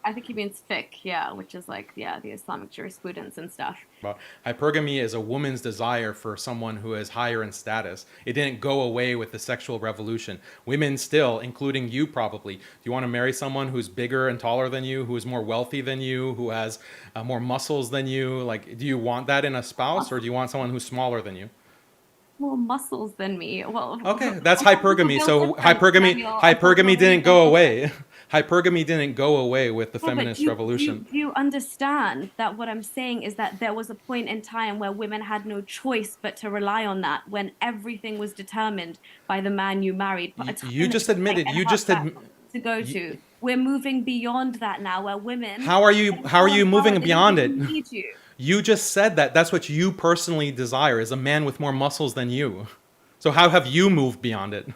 S3: I think he means fiqh, yeah, which is like, yeah, the Islamic jurisprudence and stuff.
S1: But hypergamy is a woman's desire for someone who is higher in status. It didn't go away with the sexual revolution. Women still, including you probably, do you want to marry someone who's bigger and taller than you, who is more wealthy than you, who has more muscles than you? Like, do you want that in a spouse, or do you want someone who's smaller than you?
S3: More muscles than me. Well,
S1: Okay, that's hypergamy. So hypergamy didn't go away. Hypergamy didn't go away with the feminist revolution.
S3: Do you understand that what I'm saying is that there was a point in time where women had no choice but to rely on that when everything was determined by the man you married?
S1: You just admitted.
S3: To go to. We're moving beyond that now, where women.
S1: How are you moving beyond it?
S3: Need you.
S1: You just said that. That's what you personally desire, is a man with more muscles than you. So how have you moved beyond it?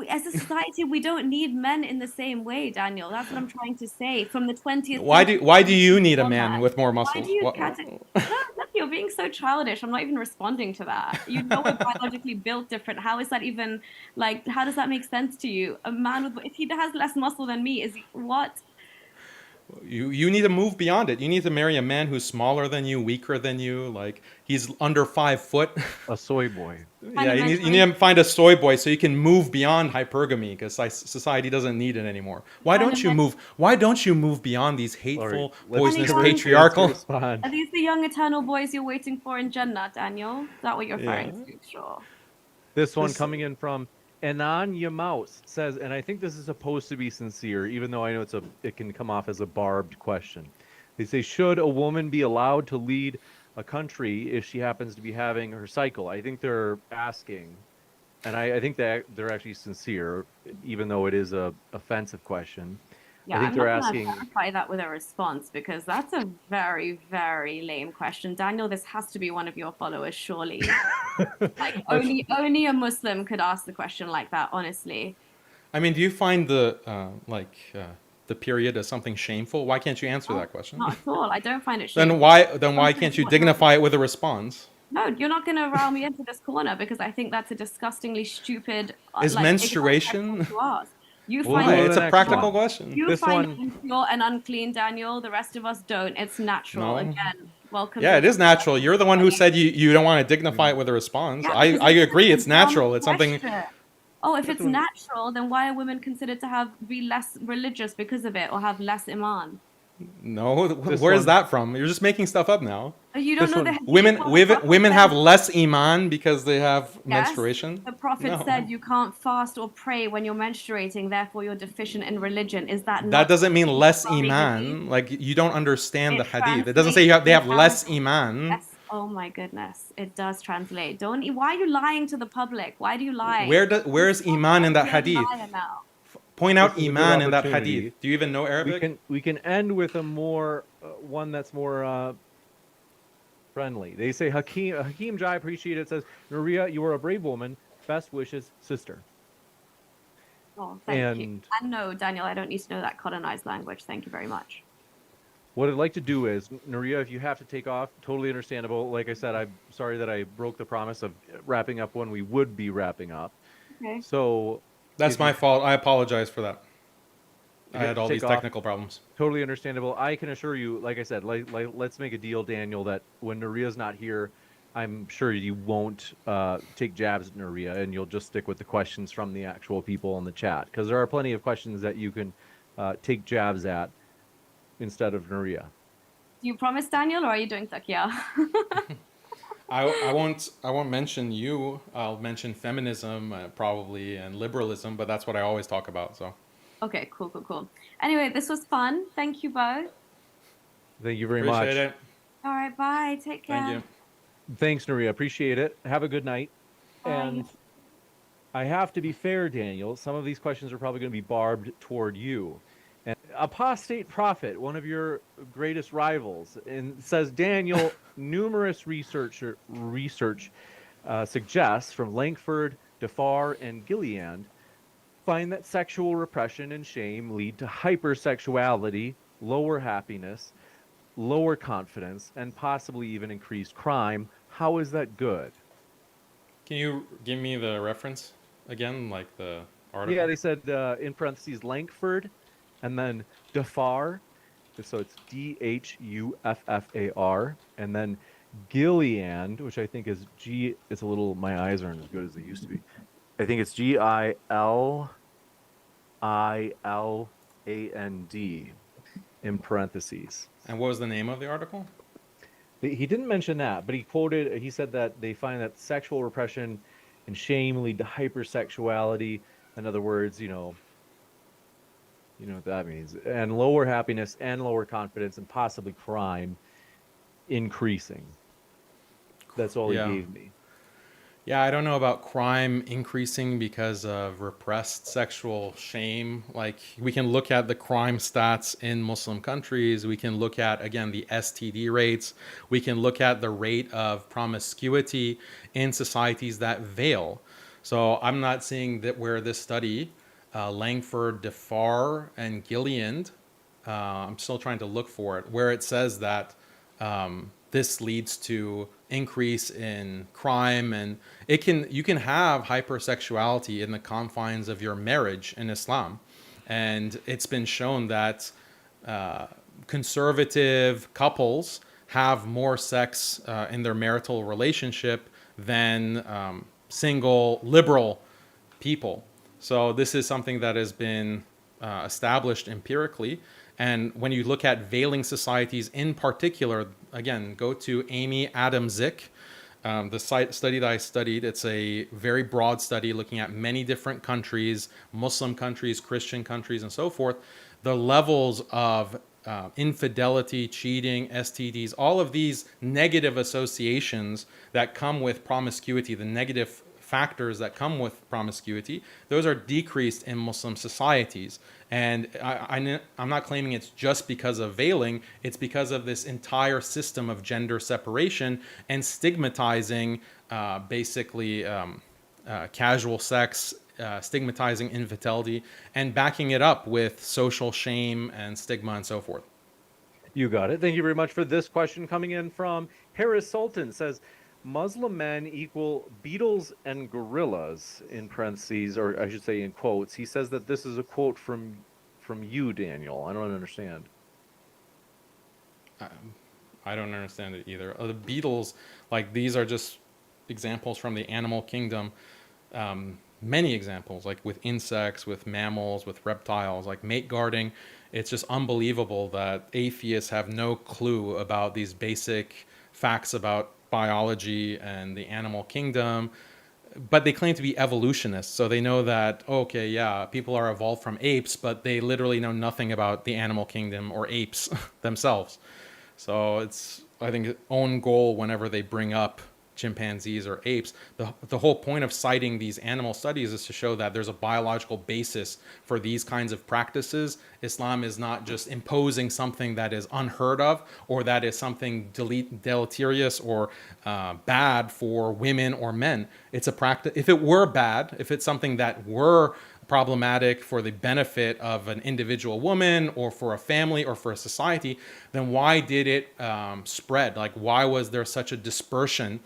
S3: As a society, we don't need men in the same way, Daniel. That's what I'm trying to say. From the 20th.
S1: Why do you need a man with more muscles?
S3: Look, you're being so childish. I'm not even responding to that. You know we're biologically built different. How is that even like? How does that make sense to you? A man with, if he has less muscle than me, is he what?
S1: You need to move beyond it. You need to marry a man who's smaller than you, weaker than you, like he's under 5 foot.
S2: A soy boy.
S1: Yeah, you need to find a soy boy so you can move beyond hypergamy because society doesn't need it anymore. Why don't you move? Why don't you move beyond these hateful, poisonous, patriarchal?
S3: Are these the young eternal boys you're waiting for in Jannah, Daniel? Is that what you're referring to? Sure.
S2: This one coming in from Ananya Mouse says, and I think this is supposed to be sincere, even though I know it can come off as a barbed question. They say, should a woman be allowed to lead a country if she happens to be having her cycle? I think they're asking, and I think that they're actually sincere, even though it is a offensive question.
S3: Yeah,
S2: I think they're asking.
S3: I'm not going to clarify that with a response because that's a very, very lame question. Daniel, this has to be one of your followers, surely. Like only a Muslim could ask the question like that, honestly.
S1: I mean, do you find the period as something shameful? Why can't you answer that question?
S3: Not at all. I don't find it shameful.
S1: Then why can't you dignify it with a response?
S3: No, you're not going to rile me into this corner because I think that's a disgustingly stupid.
S1: Is menstruation?
S3: You
S1: Why?
S3: find
S1: It's a practical question.
S3: You find it impure and unclean, Daniel. The rest of us don't. It's natural.
S1: No.
S3: Again, welcome.
S1: Yeah, it is natural. You're the one who said you don't want to dignify it with a response.
S3: Yeah,
S1: I agree. It's natural. It's something.
S3: Oh, if it's natural, then why are women considered to be less religious because of it or have less iman?
S1: No, where's that from? You're just making stuff up now.
S3: You don't know the
S1: women have less iman because they have menstruation.
S3: The Prophet said you can't fast or pray when you're menstruating, therefore you're deficient in religion. Is that not?
S1: That doesn't mean less iman. Like you don't understand the hadith. It doesn't say they have less iman.
S3: Yes. Oh my goodness, it does translate. Why are you lying to the public? Why do you lie?
S1: Where's iman in that hadith? Point out iman in that hadith. Do you even know Arabic?
S2: We can end with a more one that's more friendly. They say Hakeem Jai, appreciate it, says, Nuria, you are a brave woman. Best wishes, sister.
S3: Oh, thank you. And no, Daniel, I don't need to know that colonized language. Thank you very much.
S2: What I'd like to do is, Nuria, if you have to take off, totally understandable. Like I said, I'm sorry that I broke the promise of wrapping up when we would be wrapping up.
S3: Okay.
S2: So
S1: that's my fault. I apologize for that. I had all these technical problems.
S2: Totally understandable. I can assure you, like I said, let's make a deal, Daniel, that when Nuria's not here, I'm sure you won't take jabs at Nuria, and you'll just stick with the questions from the actual people in the chat, because there are plenty of questions that you can take jabs at instead of Nuria.
S3: Do you promise, Daniel, or are you doing taqiyya?
S1: I won't mention you. I'll mention feminism probably and liberalism, but that's what I always talk about. So.
S3: Okay, cool. Anyway, this was fun. Thank you both.
S2: Thank you very much.
S1: Appreciate it.
S3: All right, bye. Take care.
S1: Thank you.
S2: Thanks, Nuria. Appreciate it. Have a good night.
S3: Bye.
S2: And I have to be fair, Daniel. Some of these questions are probably going to be barbed toward you. And Apostate Prophet, one of your greatest rivals, and says, Daniel, numerous research suggests from Langford, Defar, and Gilliand find that sexual repression and shame lead to hypersexuality, lower happiness, lower confidence, and possibly even increased crime. How is that good?
S1: Can you give me the reference again, like the article?
S2: Yeah, they said in parentheses Langford, and then Defar, so it's Dhuffar, and then Gilliand, which I think is it's a little, my eyes aren't as good as they used to be. I think it's Gilliland in parentheses.
S1: And what was the name of the article?
S2: He didn't mention that, but he said that they find that sexual repression and shame lead to hypersexuality. In other words, you know what that means. And lower happiness and lower confidence and possibly crime increasing. That's all he gave me.
S1: Yeah, I don't know about crime increasing because of repressed sexual shame. Like, we can look at the crime stats in Muslim countries. We can look at, again, the STD rates. We can look at the rate of promiscuity in societies that veil. So I'm not seeing that where this study, Langford, Defar, and Gilliand, I'm still trying to look for it, where it says that this leads to increase in crime, and you can have hypersexuality in the confines of your marriage in Islam, and it's been shown that conservative couples have more sex in their marital relationship than single liberal people. So this is something that has been established empirically. And when you look at veiling societies in particular, again, go to Amy Adams-Zick, the study that I studied. It's a very broad study looking at many different countries, Muslim countries, Christian countries, and so forth. The levels of infidelity, cheating, STDs, all of these negative associations that come with promiscuity, the negative factors that come with promiscuity, those are decreased in Muslim societies. And I'm not claiming it's just because of veiling, it's because of this entire system of gender separation and stigmatizing basically casual sex, stigmatizing infidelity, and backing it up with social shame and stigma and so forth.
S2: You got it. Thank you very much for this question coming in from Harris Sultan. Says, Muslim men equal beetles and gorillas, in parentheses, or I should say in quotes. He says that this is a quote from you, Daniel. I don't understand.
S1: I don't understand it either. The beetles, like these are just examples from the animal kingdom. Many examples, like with insects, with mammals, with reptiles, like mate guarding. It's just unbelievable that atheists have no clue about these basic facts about biology and the animal kingdom, but they claim to be evolutionists. So they know that, okay, yeah, people are evolved from apes, but they literally know nothing about the animal kingdom or apes themselves. So it's, I think, own goal whenever they bring up chimpanzees or apes. The whole point of citing these animal studies is to show that there's a biological basis for these kinds of practices. Islam is not just imposing something that is unheard of or that is something deleterious or bad for women or men. It's a practice. If it were bad, if it's something that were problematic for the benefit of an individual woman or for a family or for a society, then why did it spread? Like, why was there such a dispersion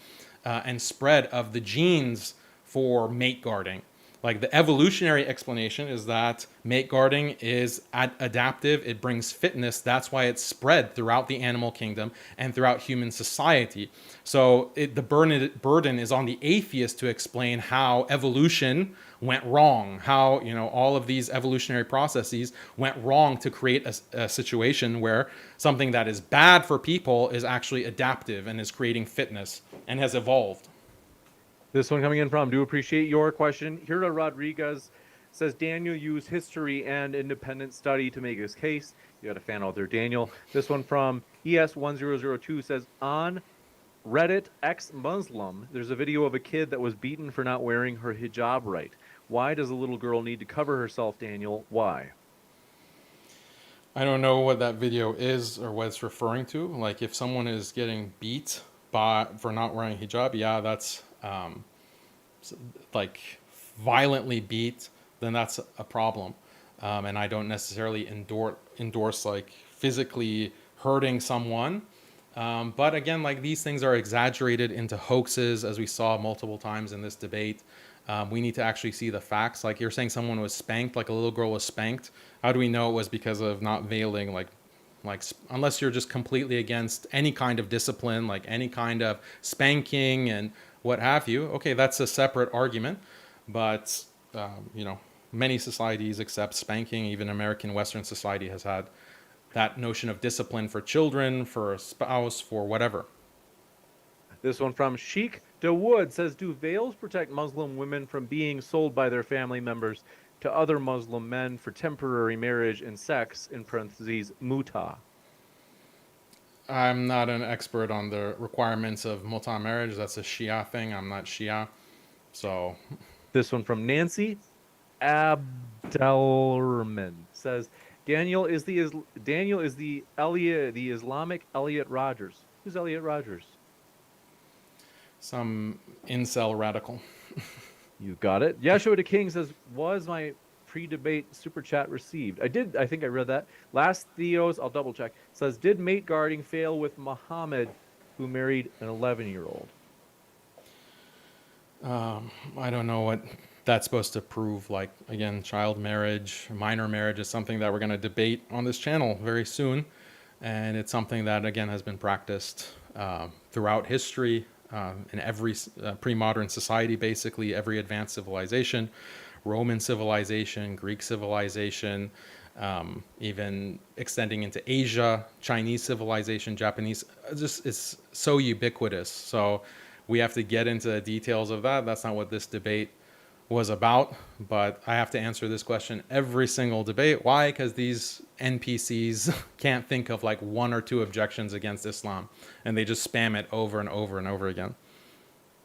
S1: and spread of the genes for mate guarding? Like, the evolutionary explanation is that mate guarding is adaptive, it brings fitness. That's why it's spread throughout the animal kingdom and throughout human society. So the burden is on the atheist to explain how evolution went wrong, how, you know, all of these evolutionary processes went wrong to create a situation where something that is bad for people is actually adaptive and is creating fitness and has evolved.
S2: This one coming in from, do appreciate your question. Hira Rodriguez says, Daniel used history and independent study to make his case. You got a fan out there, Daniel. This one from ES1002 says, on Reddit ex-Muslim, there's a video of a kid that was beaten for not wearing her hijab right. Why does a little girl need to cover herself, Daniel? Why?
S1: I don't know what that video is or what it's referring to. Like, if someone is getting beat for not wearing hijab, yeah, that's like violently beat, then that's a problem. And I don't necessarily endorse like physically hurting someone. But again, like, these things are exaggerated into hoaxes, as we saw multiple times in this debate. We need to actually see the facts. Like, you're saying someone was spanked, like a little girl was spanked. How do we know it was because of not veiling? Like unless you're just completely against any kind of discipline, like any kind of spanking and what have you. Okay, that's a separate argument. But, you know, many societies accept spanking. Even American Western society has had that notion of discipline for children, for a spouse, for whatever.
S2: This one from Sheikh Dawood says, do veils protect Muslim women from being sold by their family members to other Muslim men for temporary marriage and sex, in parentheses, muta?
S1: I'm not an expert on the requirements of muta marriage. That's a Shia thing. I'm not Shia. So
S2: this one from Nancy Abdelrahman says, Daniel is the Islamic Elliot Rodgers. Who's Elliot Rodgers?
S1: Some incel radical.
S2: You got it. Yeshua the King says, was my pre-debate super chat received? I think I read that. Last Theos, I'll double check, says, did mate guarding fail with Muhammad, who married an 11-year-old?
S1: I don't know what that's supposed to prove, like, again, child marriage, minor marriage is something that we're going to debate on this channel very soon. And it's something that, again, has been practiced throughout history, in every pre-modern society, basically, every advanced civilization, Roman civilization, Greek civilization, even extending into Asia, Chinese civilization, Japanese, just it's so ubiquitous. So we have to get into the details of that. That's not what this debate was about, but I have to answer this question every single debate. Why? Because these NPCs can't think of like one or two objections against Islam, and they just spam it over and over and over again.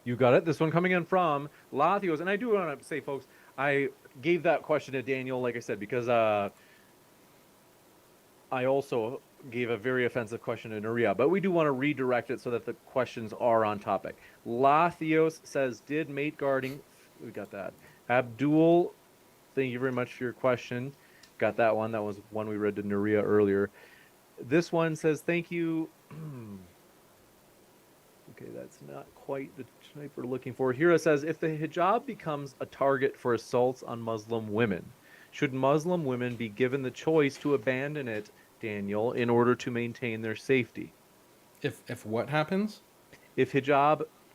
S2: You got it. This one coming in from Lathios. And I do want to say, folks, I gave that question to Daniel, like I said, because I also gave a very offensive question to Nuria, but we do want to redirect it so that the questions are on topic. Lathios says, did mate guarding, we got that. Abdul, thank you very much for your question. Got that one. That was one we read to Nuria earlier. This one says, thank you. Okay, that's not quite the type we're looking for. Hira says, if the hijab becomes a target for assaults on Muslim women, should Muslim women be given the choice to abandon it, Daniel, in order to maintain their safety?
S1: If what happens?
S2: If the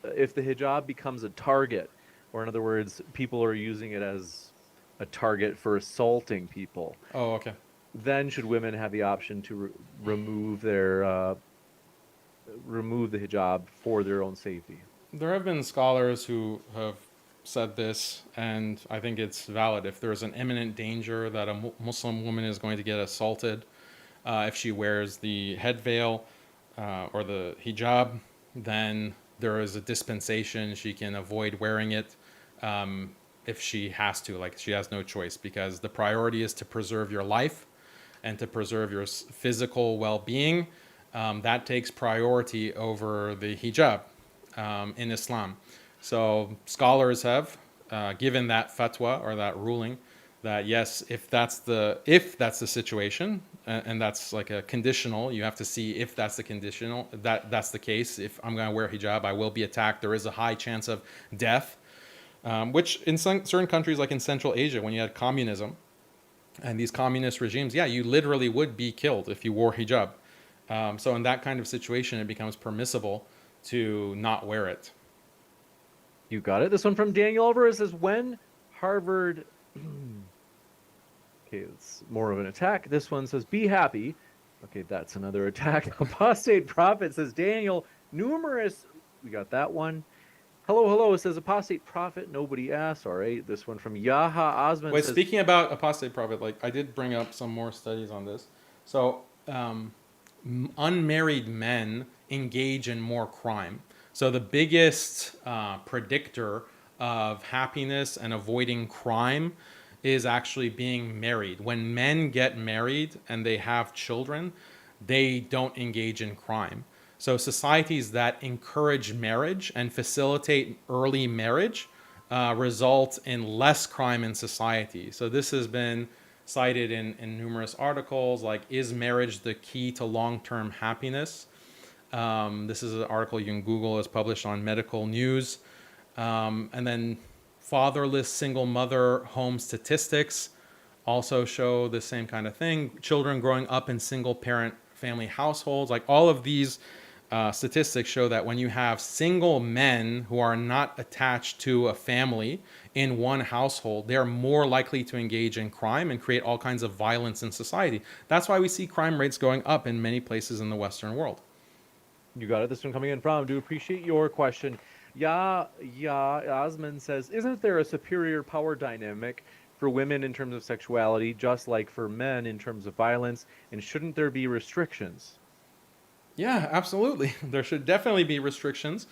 S2: hijab becomes a target, or in other words, people are using it as a target for assaulting people.
S1: Oh, okay.
S2: Then should women have the option to remove the hijab for their own safety?
S1: There have been scholars who have said this, and I think it's valid. If there's an imminent danger that a Muslim woman is going to get assaulted, if she wears the head veil or the hijab, then there is a dispensation. She can avoid wearing it if she has to, like she has no choice, because the priority is to preserve your life and to preserve your physical well-being. That takes priority over the hijab in Islam. So scholars have given that fatwa or that ruling that yes, if that's the situation, and that's like a conditional, you have to see if that's the conditional, that's the case. If I'm going to wear hijab, I will be attacked. There is a high chance of death, which in certain countries, like in Central Asia, when you had communism and these communist regimes, yeah, you literally would be killed if you wore hijab. So in that kind of situation, it becomes permissible to not wear it.
S2: You got it. This one from Daniel Alvarez says, when Harvard... Okay, it's more of an attack. This one says, be happy. Okay, that's another attack. Apostate Prophet says, Daniel, numerous... We got that one. Hello, says Apostate Prophet. Nobody asked. All right, this one from Yaha Osman
S1: Wait,
S2: says...
S1: speaking about Apostate Prophet, like I did bring up some more studies on this. So... unmarried men engage in more crime. So the biggest predictor of happiness and avoiding crime is actually being married. When men get married and they have children, they don't engage in crime. So societies that encourage marriage and facilitate early marriage result in less crime in society. So this has been cited in numerous articles, like, is marriage the key to long-term happiness? This is an article you can Google, is published on Medical News. And then fatherless single mother home statistics also show the same kind of thing. Children growing up in single parent family households, like all of these statistics show that when you have single men who are not attached to a family in one household, they're more likely to engage in crime and create all kinds of violence in society. That's why we see crime rates going up in many places in the Western world.
S2: You got it. This one coming in from, do appreciate your question. Osman says, isn't there a superior power dynamic for women in terms of sexuality, just like for men in terms of violence? And shouldn't there be restrictions?
S1: Yeah, absolutely. There should definitely be restrictions.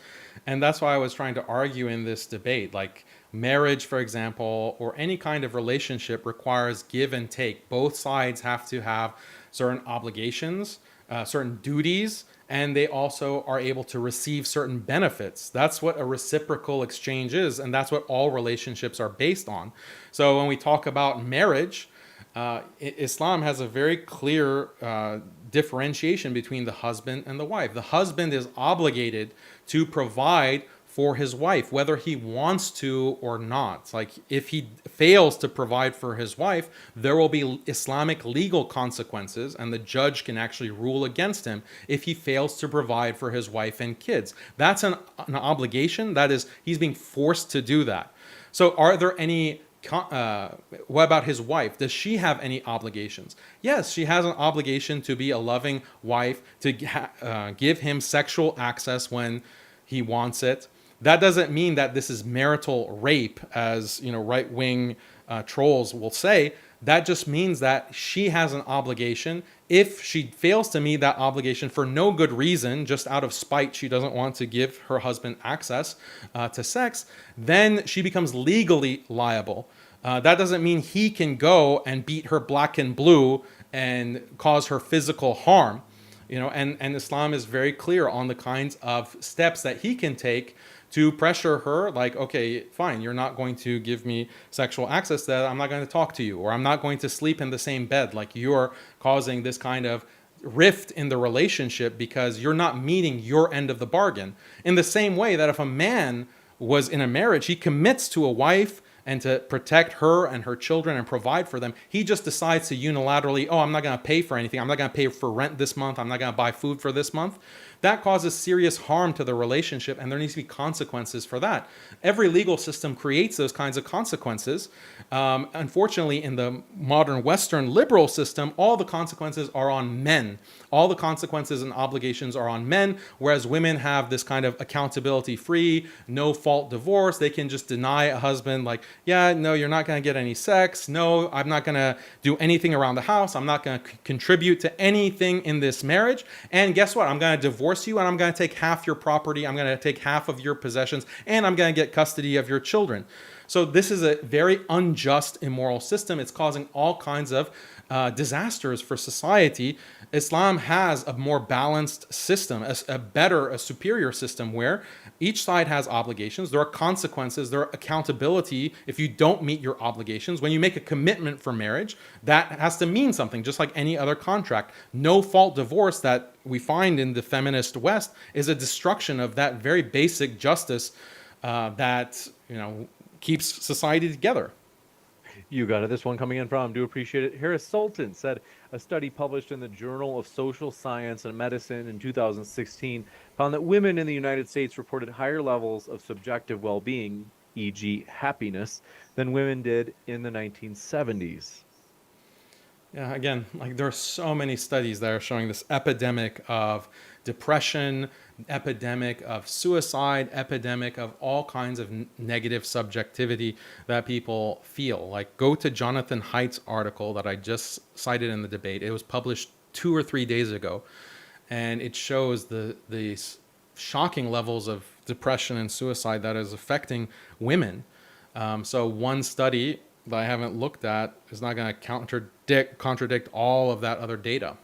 S1: And that's why I was trying to argue in this debate. Like marriage, for example, or any kind of relationship requires give and take. Both sides have to have certain obligations, certain duties, and they also are able to receive certain benefits. That's what a reciprocal exchange is, and that's what all relationships are based on. So when we talk about marriage, Islam has a very clear differentiation between the husband and the wife. The husband is obligated to provide for his wife, whether he wants to or not. Like if he fails to provide for his wife, there will be Islamic legal consequences, and the judge can actually rule against him if he fails to provide for his wife and kids. That's an obligation. That is, he's being forced to do that. So are there any what about his wife? Does she have any obligations? Yes, she has an obligation to be a loving wife, to give him sexual access when he wants it. That doesn't mean that this is marital rape, as right-wing trolls will say. That just means that she has an obligation. If she fails to meet that obligation for no good reason, just out of spite, she doesn't want to give her husband access to sex, then she becomes legally liable. That doesn't mean he can go and beat her black and blue and cause her physical harm. And Islam is very clear on the kinds of steps that he can take to pressure her, like, okay, fine, you're not going to give me sexual access, that I'm not going to talk to you, or I'm not going to sleep in the same bed, like you're causing this kind of rift in the relationship because you're not meeting your end of the bargain. In the same way that if a man was in a marriage, he commits to a wife and to protect her and her children and provide for them, he just decides to unilaterally, oh, I'm not going to pay for anything. I'm not going to pay for rent this month. I'm not going to buy food for this month. That causes serious harm to the relationship, and there needs to be consequences for that. Every legal system creates those kinds of consequences. Unfortunately, in the modern Western liberal system, all the consequences are on men. All the consequences and obligations are on men, whereas women have this kind of accountability-free, no-fault divorce. They can just deny a husband, like, yeah, no, you're not going to get any sex. No, I'm not going to do anything around the house. I'm not going to contribute to anything in this marriage. And guess what? I'm going to divorce you, and I'm going to take half your property. I'm going to take half of your possessions, and I'm going to get custody of your children. So this is a very unjust, immoral system. It's causing all kinds of disasters for society. Islam has a more balanced system, a superior system where each side has obligations. There are consequences. There are accountability if you don't meet your obligations. When you make a commitment for marriage, that has to mean something, just like any other contract. No-fault divorce that we find in the feminist West is a destruction of that very basic justice that keeps society together.
S2: You got it. This one coming in from, do appreciate it. Harris Sultan said a study published in the Journal of Social Science and Medicine in 2016 found that women in the United States reported higher levels of subjective well-being, e.g. happiness, than women did in the 1970s.
S1: Yeah, again, like there are so many studies that are showing this epidemic of depression, epidemic of suicide, epidemic of all kinds of negative subjectivity that people feel. Like, go to Jonathan Haidt's article that I just cited in the debate. It was published 2 or 3 days ago, and it shows the shocking levels of depression and suicide that is affecting women. So one study that I haven't looked at is not going to contradict all of that other data.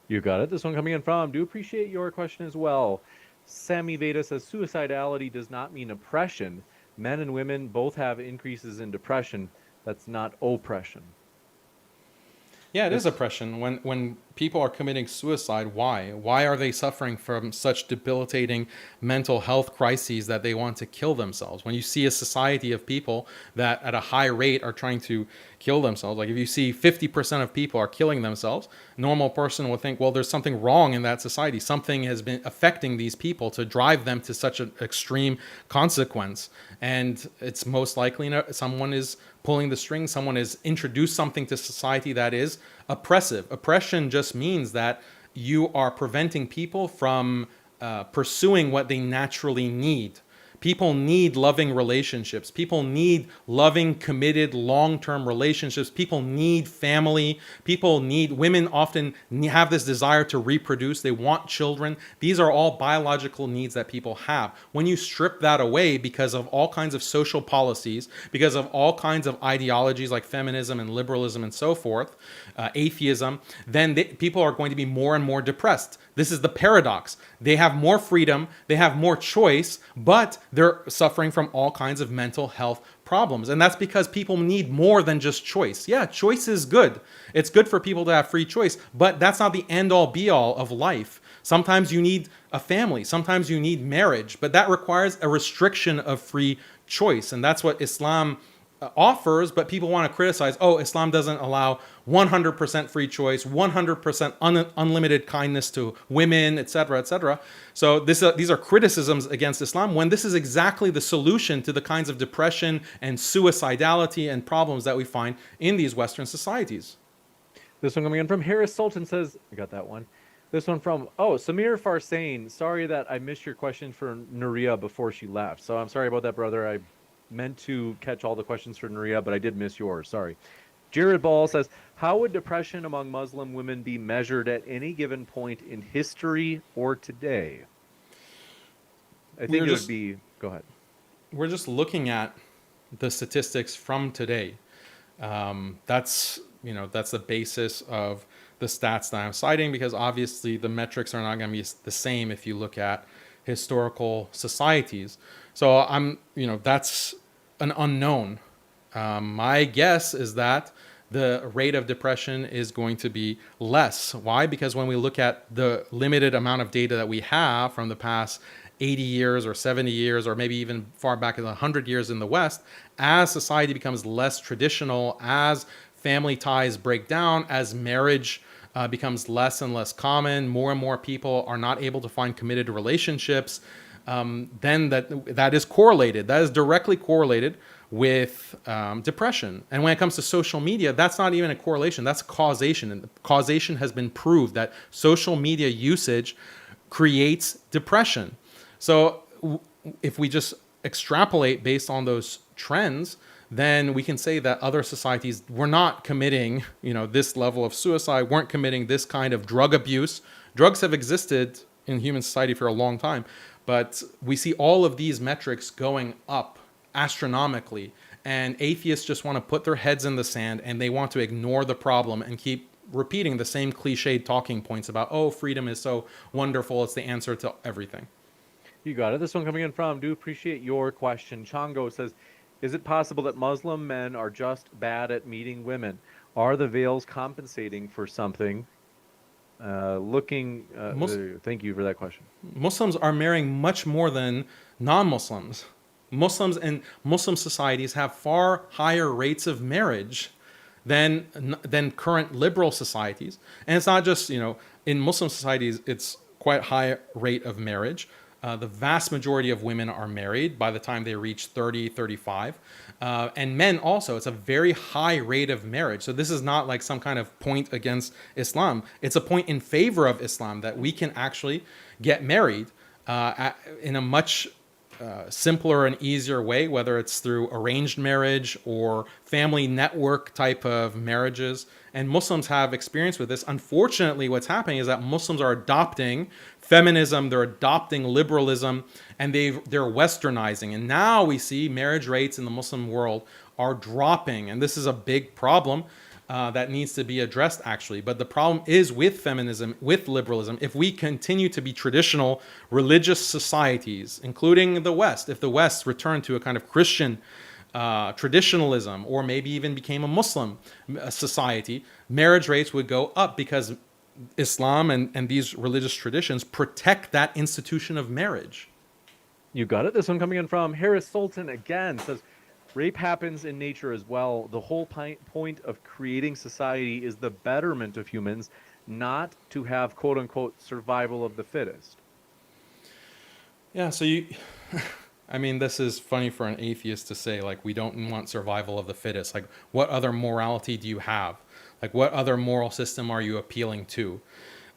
S2: You got it. This one coming in from, do appreciate your question as well. Sammy Veda says suicidality does not mean oppression. Men and women both have increases in depression. That's not oppression.
S1: Yeah, it is oppression. When people are committing suicide, why? Why are they suffering from such debilitating mental health crises that they want to kill themselves? When you see a society of people that at a high rate are trying to kill themselves, like if you see 50% of people are killing themselves, a normal person will think, well, there's something wrong in that society. Something has been affecting these people to drive them to such an extreme consequence. And it's most likely someone is pulling the strings. Someone has introduced something to society that is oppressive. Oppression just means that you are preventing people from pursuing what they naturally need. People need loving relationships. People need loving, committed, long-term relationships. People need family. Women often have this desire to reproduce. They want children. These are all biological needs that people have. When you strip that away because of all kinds of social policies, because of all kinds of ideologies like feminism and liberalism and so forth, atheism, then people are going to be more and more depressed. This is the paradox. They have more freedom, they have more choice, but they're suffering from all kinds of mental health problems. And that's because people need more than just choice. Yeah, choice is good. It's good for people to have free choice, but that's not the end all be all of life. Sometimes you need a family, sometimes you need marriage, but that requires a restriction of free choice. And that's what Islam offers, but people want to criticize, oh, Islam doesn't allow 100% free choice, 100% unlimited kindness to women, etc., etc. So these are criticisms against Islam, when this is exactly the solution to the kinds of depression and suicidality and problems that we find in these Western societies.
S2: This one coming in from Harris Sultan says, I got that one. This one from, Samir Farsain. Sorry that I missed your question for Nuria before she left. So I'm sorry about that, brother. I meant to catch all the questions for Nuria, but I did miss yours. Sorry. Jared Ball says, how would depression among Muslim women be measured at any given point in history or today? I think it would be, go ahead.
S1: We're just looking at the statistics from today. That's the basis of the stats that I'm citing, because obviously the metrics are not going to be the same if you look at historical societies. So that's an unknown. My guess is that the rate of depression is going to be less. Why? Because when we look at the limited amount of data that we have from the past 80 years or 70 years, or maybe even far back as 100 years in the West, as society becomes less traditional, as family ties break down, as marriage becomes less and less common, more and more people are not able to find committed relationships, then that is correlated. That is directly correlated with depression. And when it comes to social media, that's not even a correlation, that's causation. And causation has been proved that social media usage creates depression. So if we just extrapolate based on those trends, then we can say that other societies were not committing, this level of suicide, weren't committing this kind of drug abuse. Drugs have existed in human society for a long time, but we see all of these metrics going up astronomically, and atheists just want to put their heads in the sand and they want to ignore the problem and keep repeating the same cliched talking points about, oh, freedom is so wonderful, it's the answer to everything.
S2: You got it. This one coming in from, do appreciate your question. Chongo says, is it possible that Muslim men are just bad at meeting women? Are the veils compensating for something? Thank you for that question.
S1: Muslims are marrying much more than non-Muslims. Muslims and Muslim societies have far higher rates of marriage than current liberal societies. And it's not just, in Muslim societies, it's quite high rate of marriage. The vast majority of women are married by the time they reach 30, 35. And men also, it's a very high rate of marriage. So this is not like some kind of point against Islam. It's a point in favor of Islam that we can actually get married in a much simpler and easier way, whether it's through arranged marriage or family network type of marriages. And Muslims have experience with this. Unfortunately, what's happening is that Muslims are adopting feminism, they're adopting liberalism, and they're westernizing. And now we see marriage rates in the Muslim world are dropping. And this is a big problem that needs to be addressed, actually. But the problem is with feminism, with liberalism, if we continue to be traditional religious societies, including the West, if the West returned to a kind of Christian traditionalism, or maybe even became a Muslim society, marriage rates would go up because Islam and these religious traditions protect that institution of marriage.
S2: You got it. This one coming in from Harris Sultan again says, rape happens in nature as well. The whole point of creating society is the betterment of humans, not to have quote unquote survival of the fittest.
S1: Yeah, so this is funny for an atheist to say, like, we don't want survival of the fittest. Like, what other morality do you have? Like, what other moral system are you appealing to?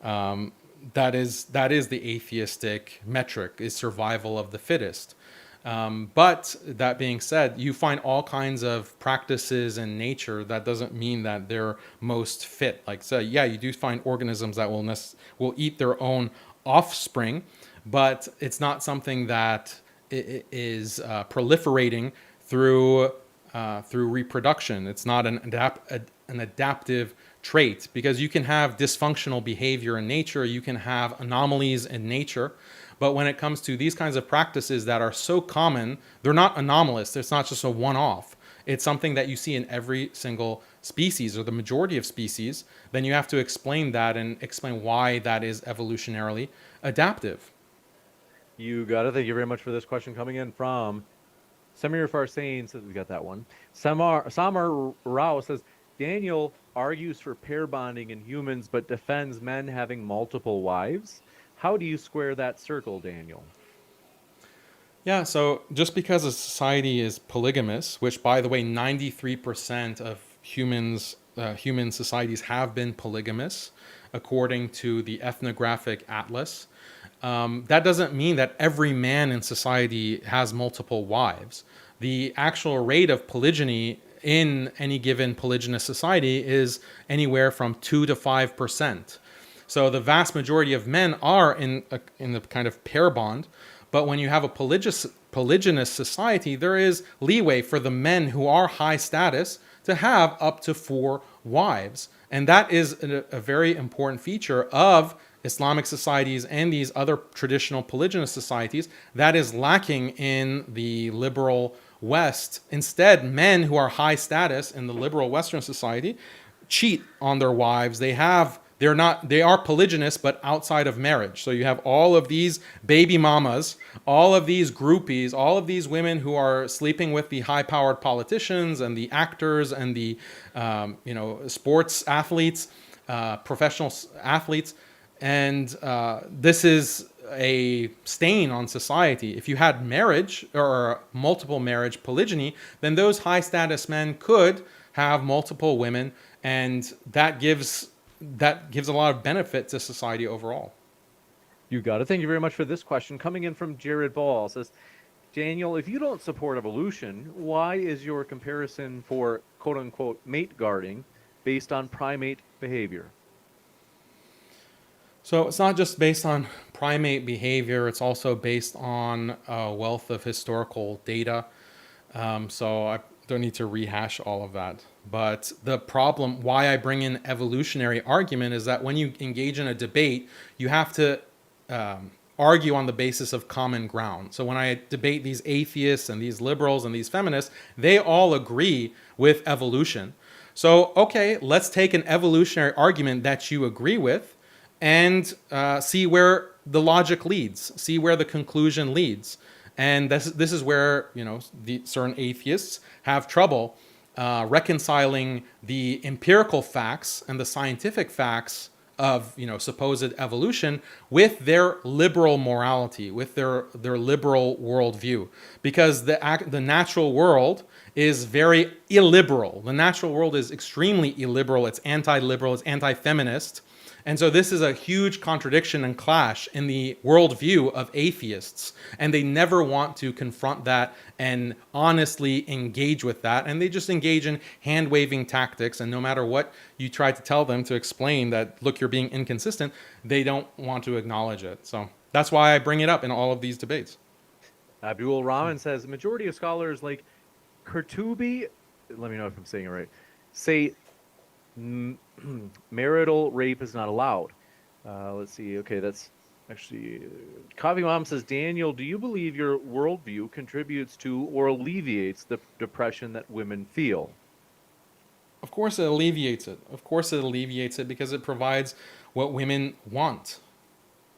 S1: That is the atheistic metric, is survival of the fittest. But that being said, you find all kinds of practices in nature. That doesn't mean that they're most fit. Like, so yeah, you do find organisms that will eat their own offspring, but it's not something that is proliferating through reproduction. It's not an adaptive trait, because you can have dysfunctional behavior in nature, you can have anomalies in nature, But when it comes to these kinds of practices that are so common, they're not anomalous. It's not just a one-off. It's something that you see in every single species or the majority of species. Then you have to explain that and explain why that is evolutionarily adaptive.
S2: You got it. Thank you very much for this question coming in from Samir Farsain. Says we got that one. Samar Rao says Daniel argues for pair bonding in humans but defends men having multiple wives. How do you square that circle, Daniel?
S1: Yeah, so just because a society is polygamous, which by the way, 93% of human societies have been polygamous, according to the Ethnographic Atlas, that doesn't mean that every man in society has multiple wives. The actual rate of polygyny in any given polygynous society is anywhere from 2 to 5%. So the vast majority of men are in the kind of pair bond. But when you have a polygynous society, there is leeway for the men who are high status to have up to 4 wives. And that is a very important feature of Islamic societies and these other traditional polygynous societies that is lacking in the liberal West. Instead, men who are high status in the liberal Western society cheat on their wives. They are polygynous, but outside of marriage. So you have all of these baby mamas, all of these groupies, all of these women who are sleeping with the high-powered politicians and the actors and the sports athletes, professional athletes, and this is a stain on society. If you had marriage or multiple marriage polygyny, then those high-status men could have multiple women, and that gives a lot of benefit to society overall.
S2: You got it. Thank you very much for this question. Coming in from Jared Ball says, Daniel, if you don't support evolution, why is your comparison for quote unquote mate guarding based on primate behavior?
S1: So it's not just based on primate behavior, it's also based on a wealth of historical data. So I don't need to rehash all of that. But the problem, why I bring in evolutionary argument, is that when you engage in a debate, you have to argue on the basis of common ground. So when I debate these atheists and these liberals and these feminists, they all agree with evolution. So, okay, let's take an evolutionary argument that you agree with and see where the logic leads, see where the conclusion leads. And this is where, the certain atheists have trouble reconciling the empirical facts and the scientific facts of, supposed evolution with their liberal morality, with their liberal worldview. Because the natural world is very illiberal. The natural world is extremely illiberal. It's anti-liberal, it's anti-feminist. And so this is a huge contradiction and clash in the worldview of atheists. And they never want to confront that and honestly engage with that. And they just engage in hand-waving tactics. And no matter what you try to tell them to explain that, look, you're being inconsistent, they don't want to acknowledge it. So that's why I bring it up in all of these debates.
S2: Abdul Rahman says, majority of scholars like Kurtubi, let me know if I'm saying it right, say marital rape is not allowed. Let's see. Okay, that's actually Coffee Mom says, Daniel, do you believe your worldview contributes to or alleviates the depression that women feel?
S1: Of course it alleviates it. Of course it alleviates it because it provides what women want.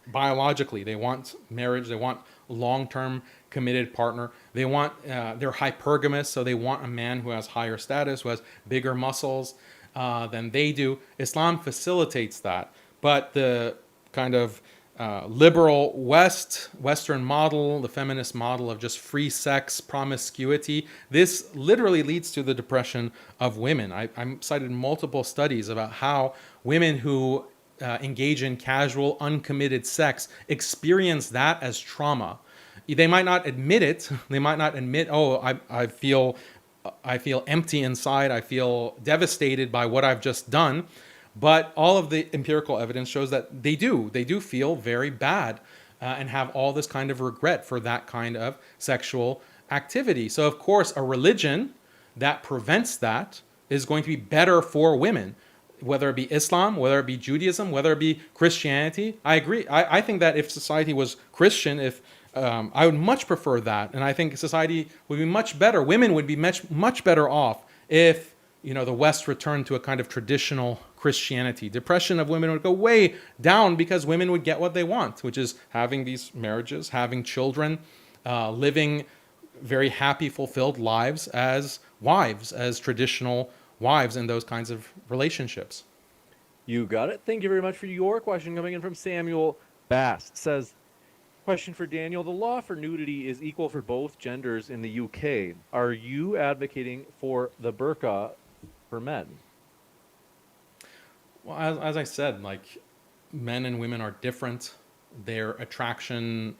S1: Biologically, they want marriage, they want long-term committed partner. They want, they're hypergamous, so they want a man who has higher status, who has bigger muscles than they do. Islam facilitates that, but the kind of liberal Western model, the feminist model of just free sex, promiscuity, this literally leads to the depression of women. I cited multiple studies about how women who engage in casual, uncommitted sex experience that as trauma. They might not admit it. They might not admit, oh, I feel empty inside. I feel devastated by what I've just done. But all of the empirical evidence shows that they do. They do feel very bad and have all this kind of regret for that kind of sexual activity. So, of course, a religion that prevents that is going to be better for women. whether it be Islam, whether it be Judaism, whether it be Christianity. I agree. I think that if society was Christian, if I would much prefer that, and I think society would be much better. Women would be much better off if the West returned to a kind of traditional Christianity. Depression of women would go way down because women would get what they want, which is having these marriages, having children, living very happy, fulfilled lives as wives, as traditional wives in those kinds of relationships.
S2: You got it. Thank you very much for your question. Coming in from Samuel Bass. Says, question for Daniel. The law for nudity is equal for both genders in the UK. Are you advocating for the burqa for men?
S1: Well, as I said, like, men and women are different. Their attraction,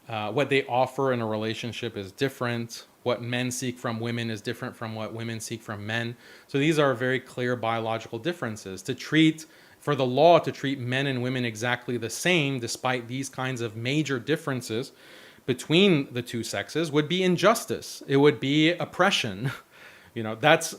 S1: what they offer in a relationship is different. What men seek from women is different from what women seek from men. So these are very clear biological differences. For the law to treat men and women exactly the same, despite these kinds of major differences between the two sexes, would be injustice. It would be oppression. That's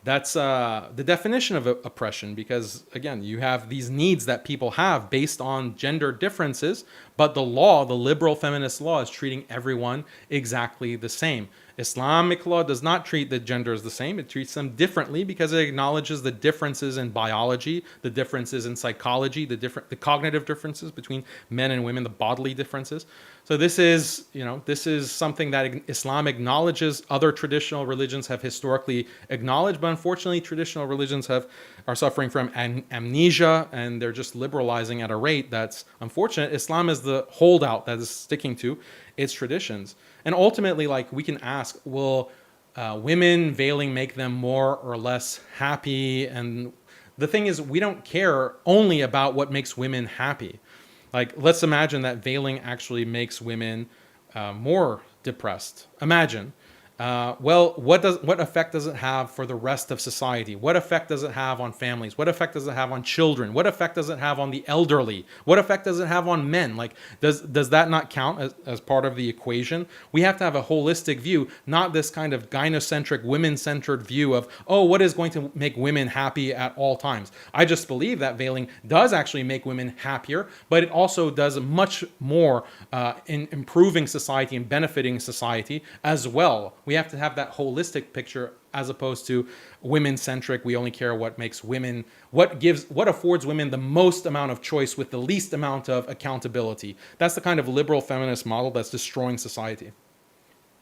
S1: the definition of oppression, because, again, you have these needs that people have based on gender differences, but the liberal feminist law, is treating everyone exactly the same. Islamic law does not treat the genders the same. It treats them differently because it acknowledges the differences in biology, the differences in psychology, the cognitive differences between men and women, the bodily differences. So this is something that Islam acknowledges. Other traditional religions have historically acknowledged, but unfortunately, traditional religions are suffering from amnesia, and they're just liberalizing at a rate that's unfortunate. Islam is the holdout that is sticking to its traditions. And ultimately, like, we can ask, will women veiling make them more or less happy? And the thing is, we don't care only about what makes women happy. Like, let's imagine that veiling actually makes women more depressed. Imagine. What effect does it have for the rest of society? What effect does it have on families? What effect does it have on children? What effect does it have on the elderly? What effect does it have on men? Like, does that not count as part of the equation? We have to have a holistic view, not this kind of gynocentric, women-centered view of, what is going to make women happy at all times. I just believe that veiling does actually make women happier, but it also does much more in improving society and benefiting society as well. We have to have that holistic picture, as opposed to women-centric. We only care what makes women, what affords women the most amount of choice with the least amount of accountability. That's the kind of liberal feminist model that's destroying society.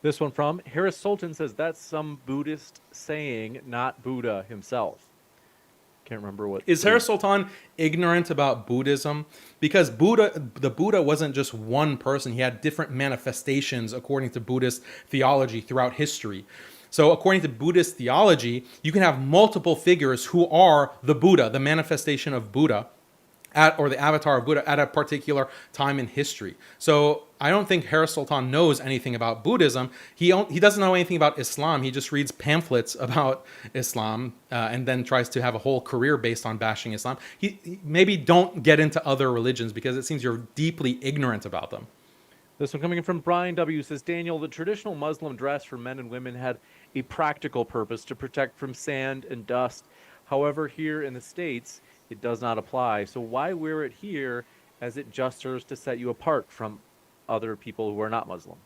S2: This one from Harris Sultan says, that's some Buddhist saying, not Buddha himself. Can't remember what.
S1: Is Hair Sultan ignorant about Buddhism? Because the Buddha wasn't just one person. He had different manifestations according to Buddhist theology throughout history. So according to Buddhist theology, you can have multiple figures who are the Buddha, the manifestation of Buddha, or the avatar of Buddha at a particular time in history. So I don't think Hair Sultan knows anything about Buddhism. He doesn't know anything about Islam. He just reads pamphlets about Islam and then tries to have a whole career based on bashing Islam. He maybe don't get into other religions because it seems you're deeply ignorant about them.
S2: This one coming in from Brian W. says, Daniel, the traditional Muslim dress for men and women had a practical purpose to protect from sand and dust. However, here in the States, it does not apply. So why wear it here, as it just serves to set you apart from other people who are not Muslim?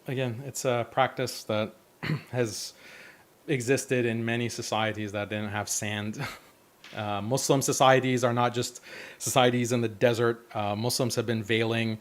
S1: Again, it's a practice that has existed in many societies that didn't have sand. Muslim societies are not just societies in the desert. Muslims have been veiling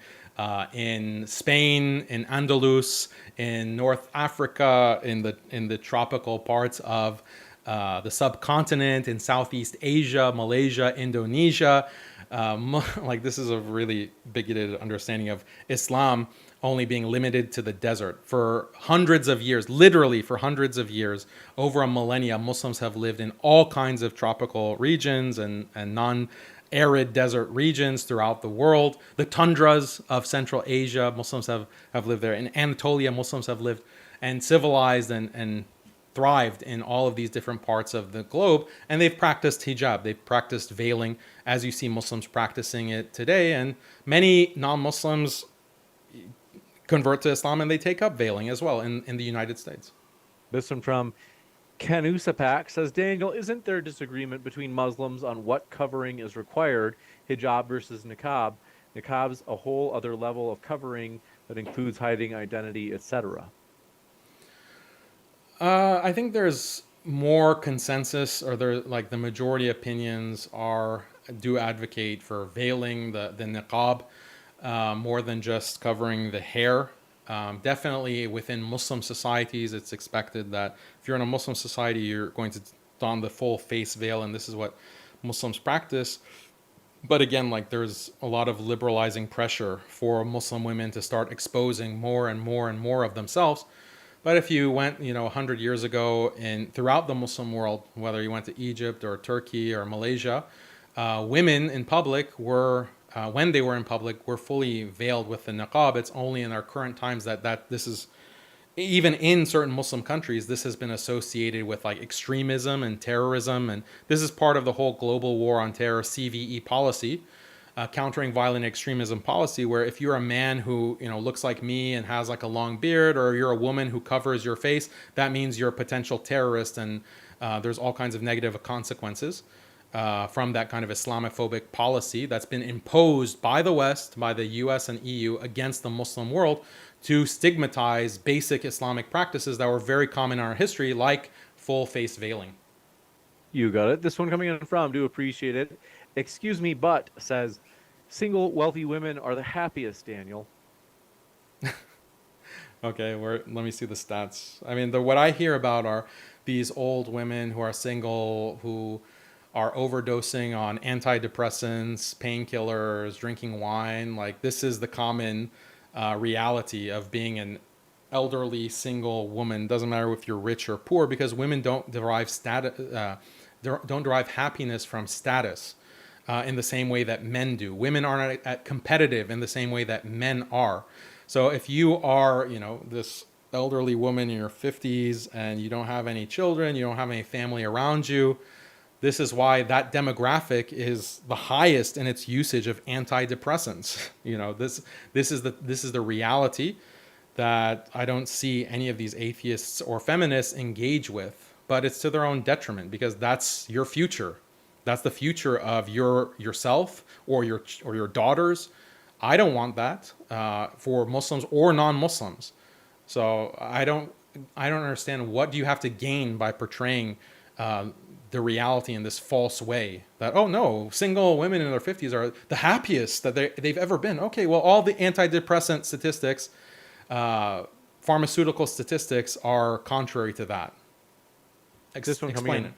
S1: in Spain, in Andalus, in North Africa, in the tropical parts of the subcontinent, in Southeast Asia, Malaysia, Indonesia. This is a really bigoted understanding of Islam only being limited to the desert. For hundreds of years, literally for hundreds of years, over a millennia, Muslims have lived in all kinds of tropical regions and non-arid desert regions throughout the world. The tundras of Central Asia, Muslims have lived there. In Anatolia, Muslims have lived and civilized and thrived in all of these different parts of the globe, and they've practiced hijab. They've practiced veiling, as you see Muslims practicing it today, and many non-Muslims convert to Islam and they take up veiling as well in the United States.
S2: This one from Ken Usapak says, Daniel, isn't there disagreement between Muslims on what covering is required, hijab versus niqab? Niqab's a whole other level of covering that includes hiding identity, etc.
S1: I think there's more consensus, or there like the majority opinions are do advocate for veiling the niqab more than just covering the hair. Definitely within Muslim societies, it's expected that if you're in a Muslim society, you're going to don the full face veil, and this is what Muslims practice. But again, like there's a lot of liberalizing pressure for Muslim women to start exposing more and more and more of themselves. But if you went, 100 years ago in throughout the Muslim world, whether you went to Egypt or Turkey or Malaysia, women in public were, when they were in public, were fully veiled with the niqab. It's only in our current times that this is, even in certain Muslim countries, this has been associated with like extremism and terrorism, and this is part of the whole global war on terror (CVE) policy, countering violent extremism policy. Where if you're a man who looks like me and has like a long beard, or you're a woman who covers your face, that means you're a potential terrorist, and there's all kinds of negative consequences from that kind of Islamophobic policy that's been imposed by the West, by the US and EU against the Muslim world to stigmatize basic Islamic practices that were very common in our history, like full face veiling.
S2: You got it. This one coming in from, do appreciate it. Excuse me, but says, single wealthy women are the happiest, Daniel.
S1: Okay, let me see the stats. I mean, what I hear about are these old women who are single, who are overdosing on antidepressants, painkillers, drinking wine. Like this is the common reality of being an elderly single woman. Doesn't matter if you're rich or poor, because women don't derive don't derive happiness from status in the same way that men do. Women aren't competitive in the same way that men are. So if you are, this elderly woman in your 50s and you don't have any children, you don't have any family around you, this is why that demographic is the highest in its usage of antidepressants. This is the reality that I don't see any of these atheists or feminists engage with, but it's to their own detriment, because that's your future. That's the future of yourself or your daughters. I don't want that for Muslims or non-Muslims. So I don't understand, what do you have to gain by portraying the reality in this false way that, oh no, single women in their 50s are the happiest that they've ever been. Okay, well, all the antidepressant statistics, pharmaceutical statistics are contrary to that.
S2: This one coming in.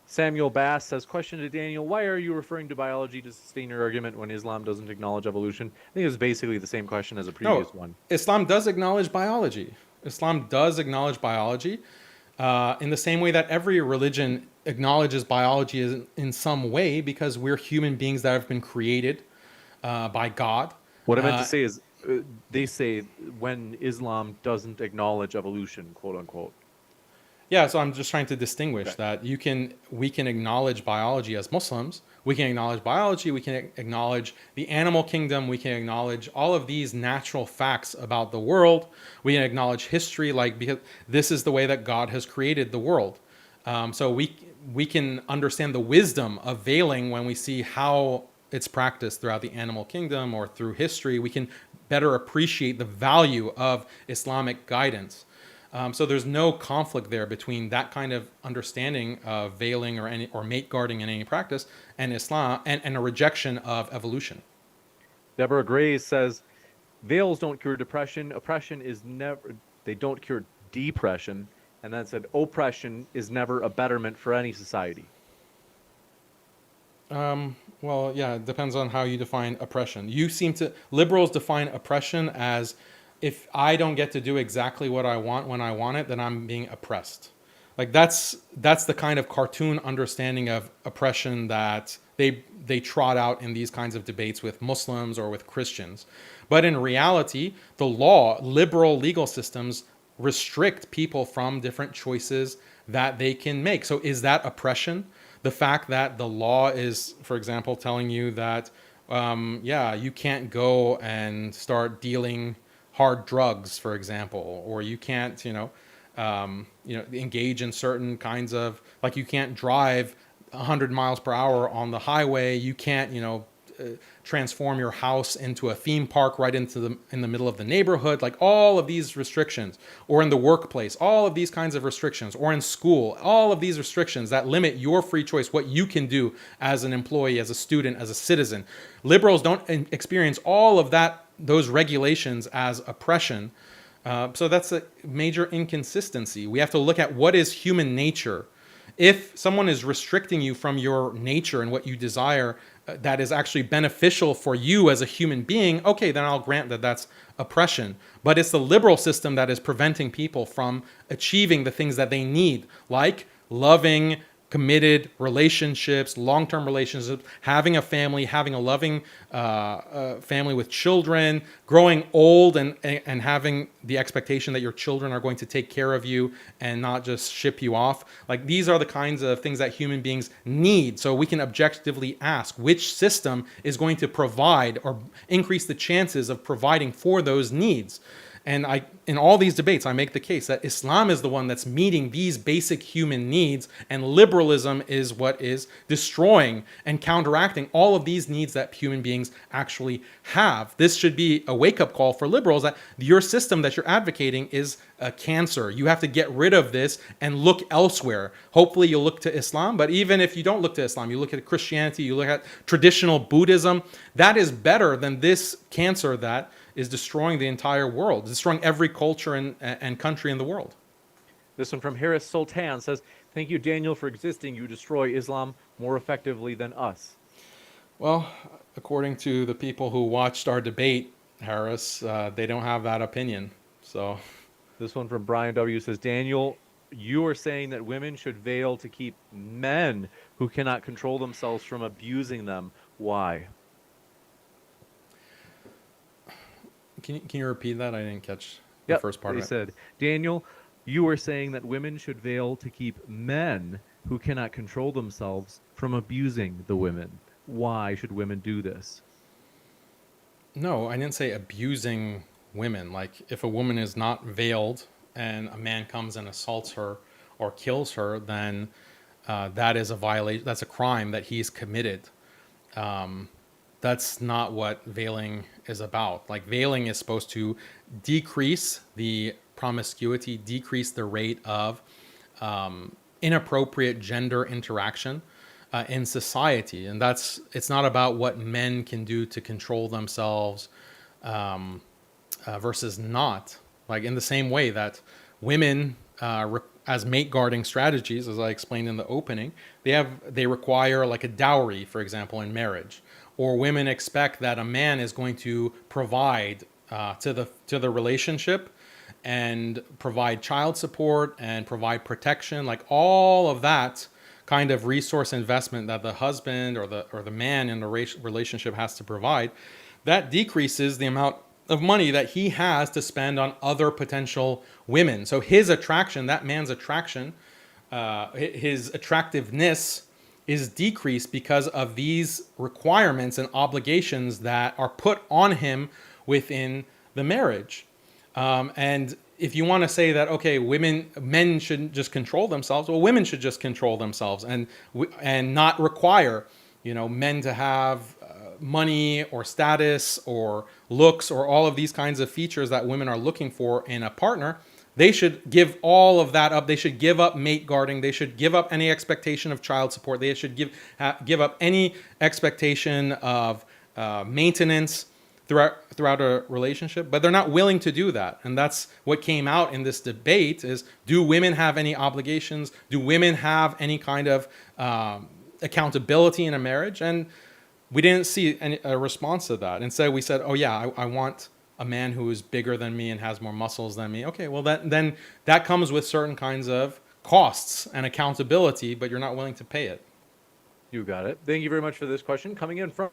S2: Samuel Bass says, question to Daniel, why are you referring to biology to sustain your argument when Islam doesn't acknowledge evolution? I think it's basically the same question as a previous one.
S1: Islam does acknowledge biology. Islam does acknowledge biology in the same way that every religion acknowledges biology in some way, because we're human beings that have been created by God.
S2: What I meant to say is, they say when Islam doesn't acknowledge evolution, quote unquote.
S1: Yeah, so I'm just trying to distinguish that we can acknowledge biology as Muslims. We can acknowledge biology. We can acknowledge the animal kingdom. We can acknowledge all of these natural facts about the world. We can acknowledge history, because this is the way that God has created the world. So we can understand the wisdom of veiling when we see how it's practiced throughout the animal kingdom or through history. We can better appreciate the value of Islamic guidance. So there's no conflict there between that kind of understanding of veiling or mate guarding in any practice and Islam and a rejection of evolution.
S2: Deborah Gray says, veils don't cure depression. They don't cure depression. And then said, oppression is never a betterment for any society.
S1: Well, yeah, it depends on how you define oppression. Liberals define oppression as, if I don't get to do exactly what I want when I want it, then I'm being oppressed. Like that's the kind of cartoon understanding of oppression that they trot out in these kinds of debates with Muslims or with Christians. But in reality, liberal legal systems restrict people from different choices that they can make. So is that oppression? The fact that the law is, for example, telling you that, you can't go and start dealing hard drugs, for example, or you can't, engage in certain kinds of, like, you can't drive 100 miles per hour on the highway. You can't, transform your house into a theme park right in the middle of the neighborhood. Like, all of these restrictions, or in the workplace, all of these kinds of restrictions, or in school, all of these restrictions that limit your free choice, what you can do as an employee, as a student, as a citizen. Liberals don't experience all of those regulations as oppression. So that's a major inconsistency. We have to look at what is human nature. If someone is restricting you from your nature and what you desire, that is actually beneficial for you as a human being, okay, then I'll grant that that's oppression. But it's the liberal system that is preventing people from achieving the things that they need, like loving, committed relationships, long-term relationships, having a family, having a loving family with children, growing old and having the expectation that your children are going to take care of you and not just ship you off. Like, these are the kinds of things that human beings need. So we can objectively ask which system is going to provide or increase the chances of providing for those needs. And in all these debates, I make the case that Islam is the one that's meeting these basic human needs, and liberalism is what is destroying and counteracting all of these needs that human beings actually have. This should be a wake-up call for liberals that your system that you're advocating is a cancer. You have to get rid of this and look elsewhere. Hopefully you'll look to Islam, but even if you don't look to Islam, you look at Christianity, you look at traditional Buddhism, that is better than this cancer that is destroying the entire world, destroying every culture and country in the world.
S2: This one from Harris Sultan says, "Thank you, Daniel, for existing. You destroy Islam more effectively than us."
S1: Well, according to the people who watched our debate, Harris, they don't have that opinion. So,
S2: this one from Brian W. says, "Daniel, you are saying that women should veil to keep men who cannot control themselves from abusing them. Why?"
S1: Can you repeat that? I didn't catch the first part of it.
S2: He said, "Daniel, you are saying that women should veil to keep men who cannot control themselves from abusing the women. Why should women do this?"
S1: No, I didn't say abusing women. Like, if a woman is not veiled and a man comes and assaults her or kills her, then that is a violation. That's a crime that he's committed. That's not what veiling is about. Like, veiling is supposed to decrease the promiscuity, decrease the rate of inappropriate gender interaction in society. And it's not about what men can do to control themselves versus not. Like, in the same way that women, as mate guarding strategies, as I explained in the opening, they require, like, a dowry, for example, in marriage. Or women expect that a man is going to provide to the relationship and provide child support and provide protection, like all of that kind of resource investment that the husband or the man in the relationship has to provide. That decreases the amount of money that he has to spend on other potential women. So his attraction, that man's attraction, his attractiveness is decreased because of these requirements and obligations that are put on him within the marriage. And if you want to say that, okay, men shouldn't just control themselves, well, women should just control themselves and not require, men to have money or status or looks or all of these kinds of features that women are looking for in a partner. They should give all of that up. They should give up mate guarding. They should give up any expectation of child support. They should give up any expectation of maintenance throughout a relationship. But they're not willing to do that. And that's what came out in this debate is, do women have any obligations? Do women have any kind of accountability in a marriage? And we didn't see a response to that. Instead, we said, oh yeah, I want a man who is bigger than me and has more muscles than me. Okay, well then that comes with certain kinds of costs and accountability, but you're not willing to pay it.
S2: You got it. Thank you very much for this question. Coming in from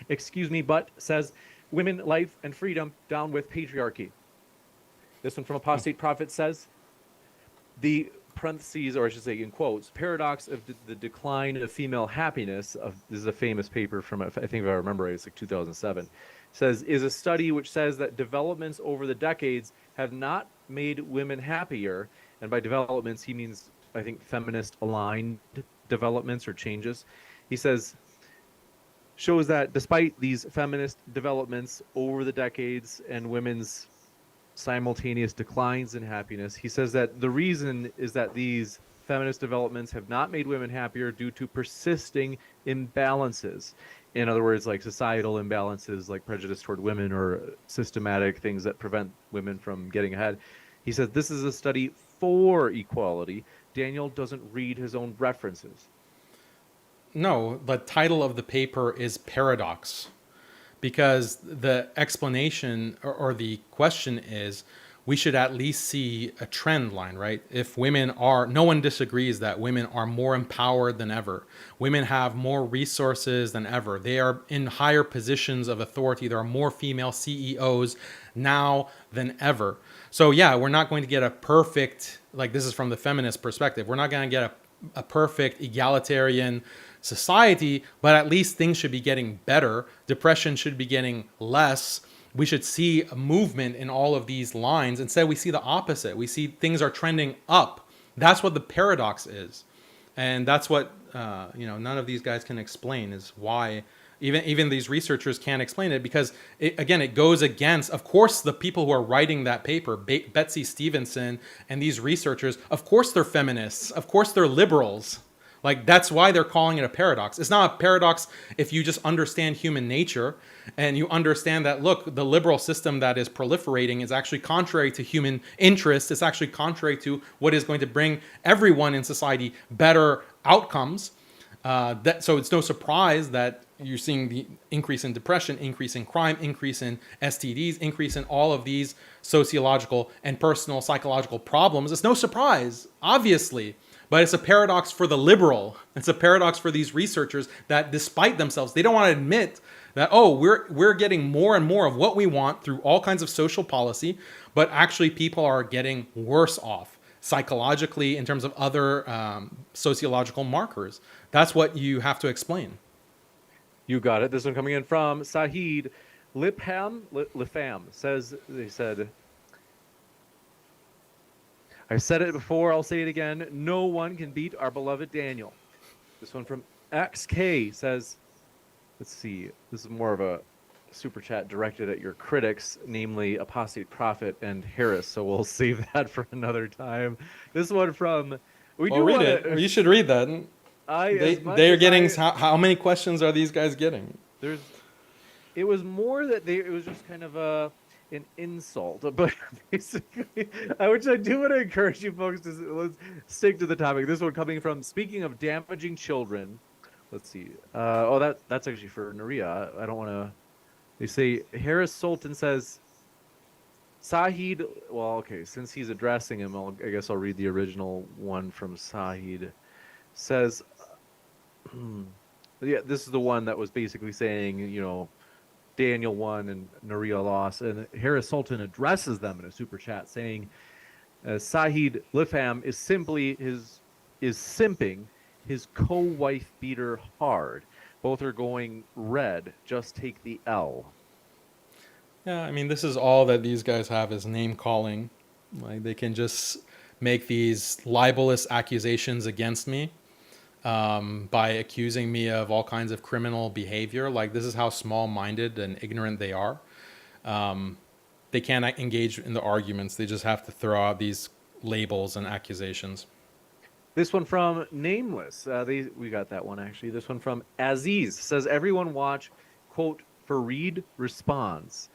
S2: excuse me, but says, "Women, life, and freedom, down with patriarchy." This one from Apostate Prophet says, "The parentheses, or I should say in quotes, paradox of the decline of female happiness. This is a famous paper from, I think if I remember right, it's like 2007. Says, is a study which says that developments over the decades have not made women happier. And by developments, he means, I think, feminist aligned developments or changes. He says, shows that despite these feminist developments over the decades and women's simultaneous declines in happiness, he says that the reason is that these feminist developments have not made women happier due to persisting imbalances. In other words, like societal imbalances, like prejudice toward women or systematic things that prevent women from getting ahead. He says this is a study for equality. Daniel doesn't read his own references.
S1: No, the title of the paper is Paradox, because the explanation or the question is, we should at least see a trend line, right? If women are, no one disagrees that women are more empowered than ever. Women have more resources than ever. They are in higher positions of authority. There are more female CEOs now than ever. So yeah, we're not going to get a perfect, like this is from the feminist perspective, we're not going to get a perfect egalitarian society, but at least things should be getting better. Depression should be getting less. We should see a movement in all of these lines. Instead, we see the opposite. We see things are trending up. That's what the paradox is. And that's what, none of these guys can explain, is why even these researchers can't explain it, because it goes against, of course, the people who are writing that paper, Betsy Stevenson and these researchers, of course they're feminists. Of course they're liberals. Like, that's why they're calling it a paradox. It's not a paradox if you just understand human nature and you understand that, look, the liberal system that is proliferating is actually contrary to human interests. It's actually contrary to what is going to bring everyone in society better outcomes. So it's no surprise that you're seeing the increase in depression, increase in crime, increase in STDs, increase in all of these sociological and personal psychological problems. It's no surprise, obviously. But it's a paradox for the liberal. It's a paradox for these researchers that, despite themselves, they don't want to admit that, oh, we're getting more and more of what we want through all kinds of social policy, but actually people are getting worse off psychologically in terms of other sociological markers. That's what you have to explain.
S2: You got it. This one coming in from Sahid Lifam says, they said, I said it before, I'll say it again. No one can beat our beloved Daniel. This one from XK says, let's see, this is more of a super chat directed at your critics, namely Apostate Prophet and Harris. So we'll save that for another time. This one from,
S1: read it. You should read that. They're getting, how many questions are these guys getting?
S2: It was more that it was just kind of an insult, but basically, which I do want to encourage you folks to let's stick to the topic. This one coming from, speaking of damaging children, let's see. That's actually for Naria. I don't want to. They say Harris Sultan says, Sahid. Well, okay, since he's addressing him, I guess I'll read the original one from Sahid. Says, yeah, this is the one that was basically saying, Daniel won and Naria lost, and Harris Sultan addresses them in a super chat saying, Sahid Lifam is simping his co-wife beater hard. Both are going red. Just take the L.
S1: Yeah, I mean, this is all that these guys have is name calling. Like, they can just make these libelous accusations against me. By accusing me of all kinds of criminal behavior. Like, this is how small-minded and ignorant they are. They can't engage in the arguments. They just have to throw out these labels and accusations.
S2: This one from Nameless. We got that one, actually. This one from Aziz says, everyone watch, quote, Fareed Responds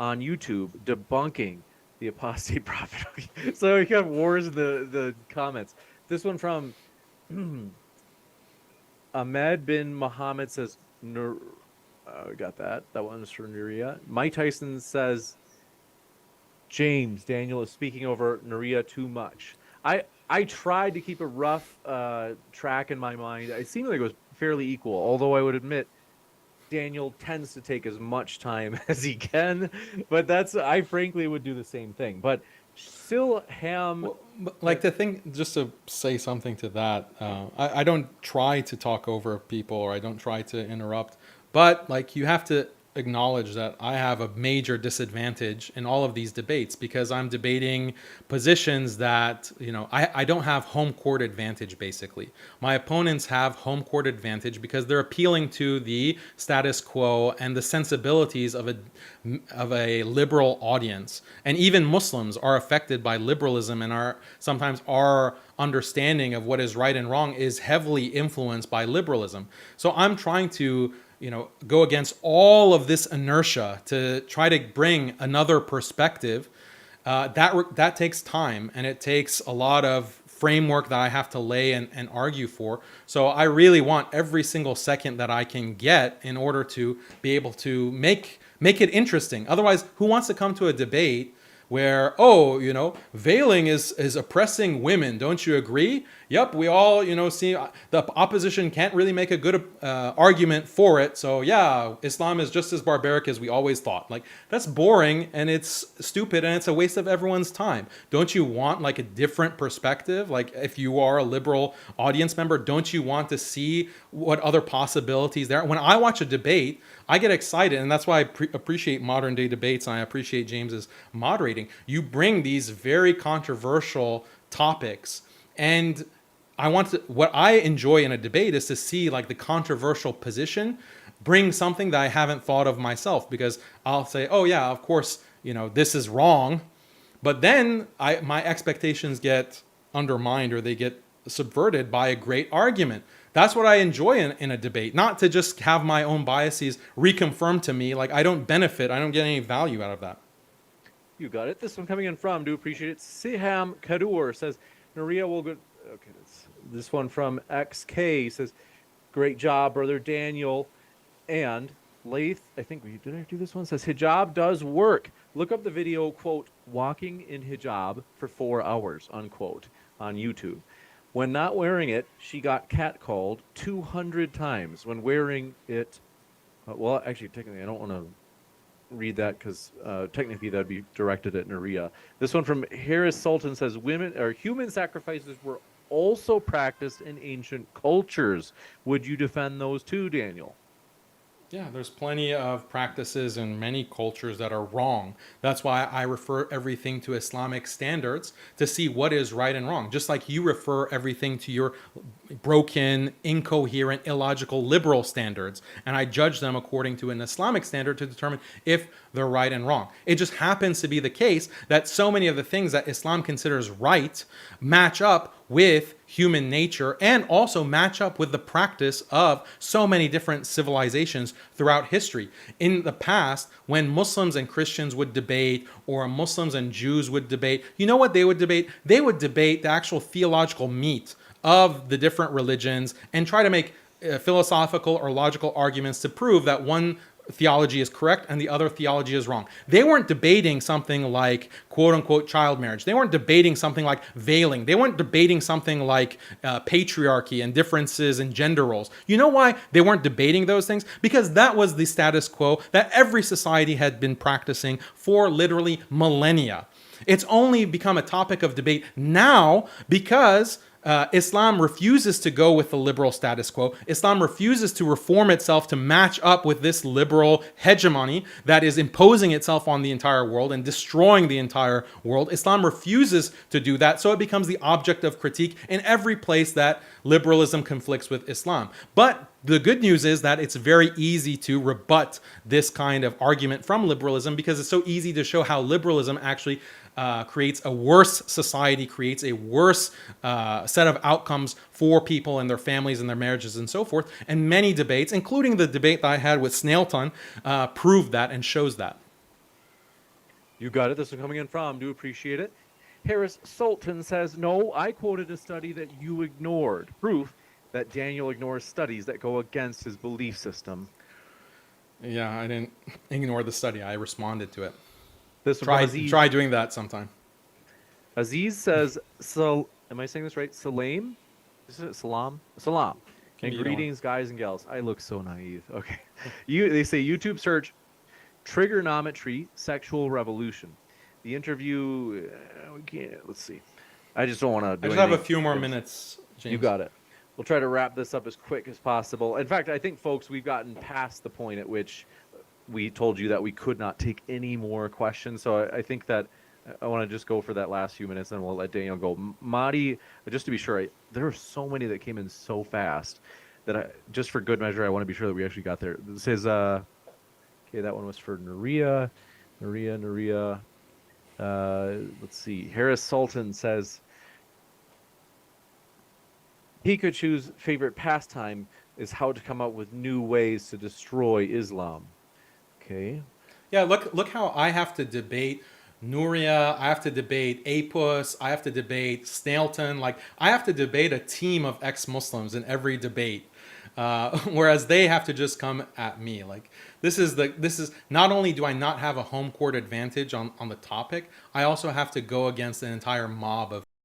S2: on YouTube debunking the Apostate Prophet. So we got wars in the comments. This one from Ahmed bin Muhammad says, we got that. That one's for Naria. Mike Tyson says, James, Daniel is speaking over Naria too much. I tried to keep a rough track in my mind. It seemed like it was fairly equal, although I would admit Daniel tends to take as much time as he can. But I frankly would do the same thing. But Silham.
S1: Well, like the thing, just to say something to that, I don't try to talk over people or I don't try to interrupt, but like you have to acknowledge that I have a major disadvantage in all of these debates because I'm debating positions that, I don't have home court advantage basically. My opponents have home court advantage because they're appealing to the status quo and the sensibilities of a liberal audience. And even Muslims are affected by liberalism and are sometimes our understanding of what is right and wrong is heavily influenced by liberalism. So I'm trying to go against all of this inertia to try to bring another perspective. That takes time and it takes a lot of framework that I have to lay and argue for. So I really want every single second that I can get in order to be able to make it interesting. Otherwise, who wants to come to a debate where, veiling is oppressing women? Don't you agree? Yep, we all, see the opposition can't really make a good argument for it. So yeah, Islam is just as barbaric as we always thought. Like, that's boring and it's stupid and it's a waste of everyone's time. Don't you want like a different perspective? Like, if you are a liberal audience member, don't you want to see what other possibilities there are? When I watch a debate, I get excited, and that's why I appreciate modern day debates, and I appreciate James's moderating. You bring these very controversial topics, and what I enjoy in a debate is to see like the controversial position bring something that I haven't thought of myself, because I'll say, oh yeah, of course, this is wrong, but then my expectations get undermined or they get subverted by a great argument. That's what I enjoy in a debate, not to just have my own biases reconfirmed to me. Like, I don't benefit, I don't get any value out of that.
S2: You got it. This one coming in from, do appreciate it, Siham Kadur says, Naria will go. Okay, this one from XK says, great job, Brother Daniel. And Lath, I think did I do this one? Says, hijab does work. Look up the video, quote, walking in hijab for 4 hours, unquote, on YouTube. When not wearing it, she got catcalled 200 times. When wearing it, well, actually, technically, I don't want to read that because technically that would be directed at Naria. This one from Harris Sultan says, human sacrifices were also practiced in ancient cultures. Would you defend those too, Daniel?
S1: Yeah, there's plenty of practices in many cultures that are wrong. That's why I refer everything to Islamic standards to see what is right and wrong. Just like you refer everything to your broken, incoherent, illogical liberal standards. And I judge them according to an Islamic standard to determine if they're right and wrong. It just happens to be the case that so many of the things that Islam considers right match up with human nature and also match up with the practice of so many different civilizations throughout history. In the past, when Muslims and Christians would debate, or Muslims and Jews would debate, you know what they would debate? They would debate the actual theological meat of the different religions and try to make philosophical or logical arguments to prove that one theology is correct and the other theology is wrong. They weren't debating something like quote unquote child marriage. They weren't debating something like veiling. They weren't debating something like patriarchy and differences in gender roles. You know why they weren't debating those things? Because that was the status quo that every society had been practicing for literally millennia. It's only become a topic of debate now because Islam refuses to go with the liberal status quo. Islam refuses to reform itself to match up with this liberal hegemony that is imposing itself on the entire world and destroying the entire world. Islam refuses to do that, so it becomes the object of critique in every place that liberalism conflicts with Islam. But the good news is that it's very easy to rebut this kind of argument from liberalism because it's so easy to show how liberalism actually creates a worse society, creates a worse set of outcomes for people and their families and their marriages and so forth. And many debates, including the debate that I had with Snailton, prove that and shows that.
S2: You got it. This one coming in from, do appreciate it. Harris Sultan says, no, I quoted a study that you ignored. Proof that Daniel ignores studies that go against his belief system.
S1: Yeah, I didn't ignore the study. I responded to it.
S2: Try
S1: doing that sometime.
S2: Aziz says, am I saying this right? Salam? Is it Salam? Salam. And greetings, guys and gals. I look so naive. Okay. They say YouTube search trigonometry sexual revolution. The interview, we can't. Let's see. I just don't want to
S1: I
S2: do
S1: just have a
S2: anything.
S1: few more minutes, James.
S2: You got it. We'll try to wrap this up as quick as possible. In fact, I think, folks, we've gotten past the point at which we told you that we could not take any more questions. So I think that I want to just go for that last few minutes, and we'll let Daniel go. Mahdi, just to be sure, there are so many that came in so fast that just for good measure, I want to be sure that we actually got there. This is, okay, that one was for Nuria. Let's see. Harris Sultan says, Pikachu's favorite pastime is how to come up with new ways to destroy Islam. Okay.
S1: Yeah, look how I have to debate Nuria, I have to debate Apus, I have to debate Snailton. Like, I have to debate a team of ex-Muslims in every debate, whereas they have to just come at me. Like, this is not only do I not have a home court advantage on the topic, I also have to go against an entire mob of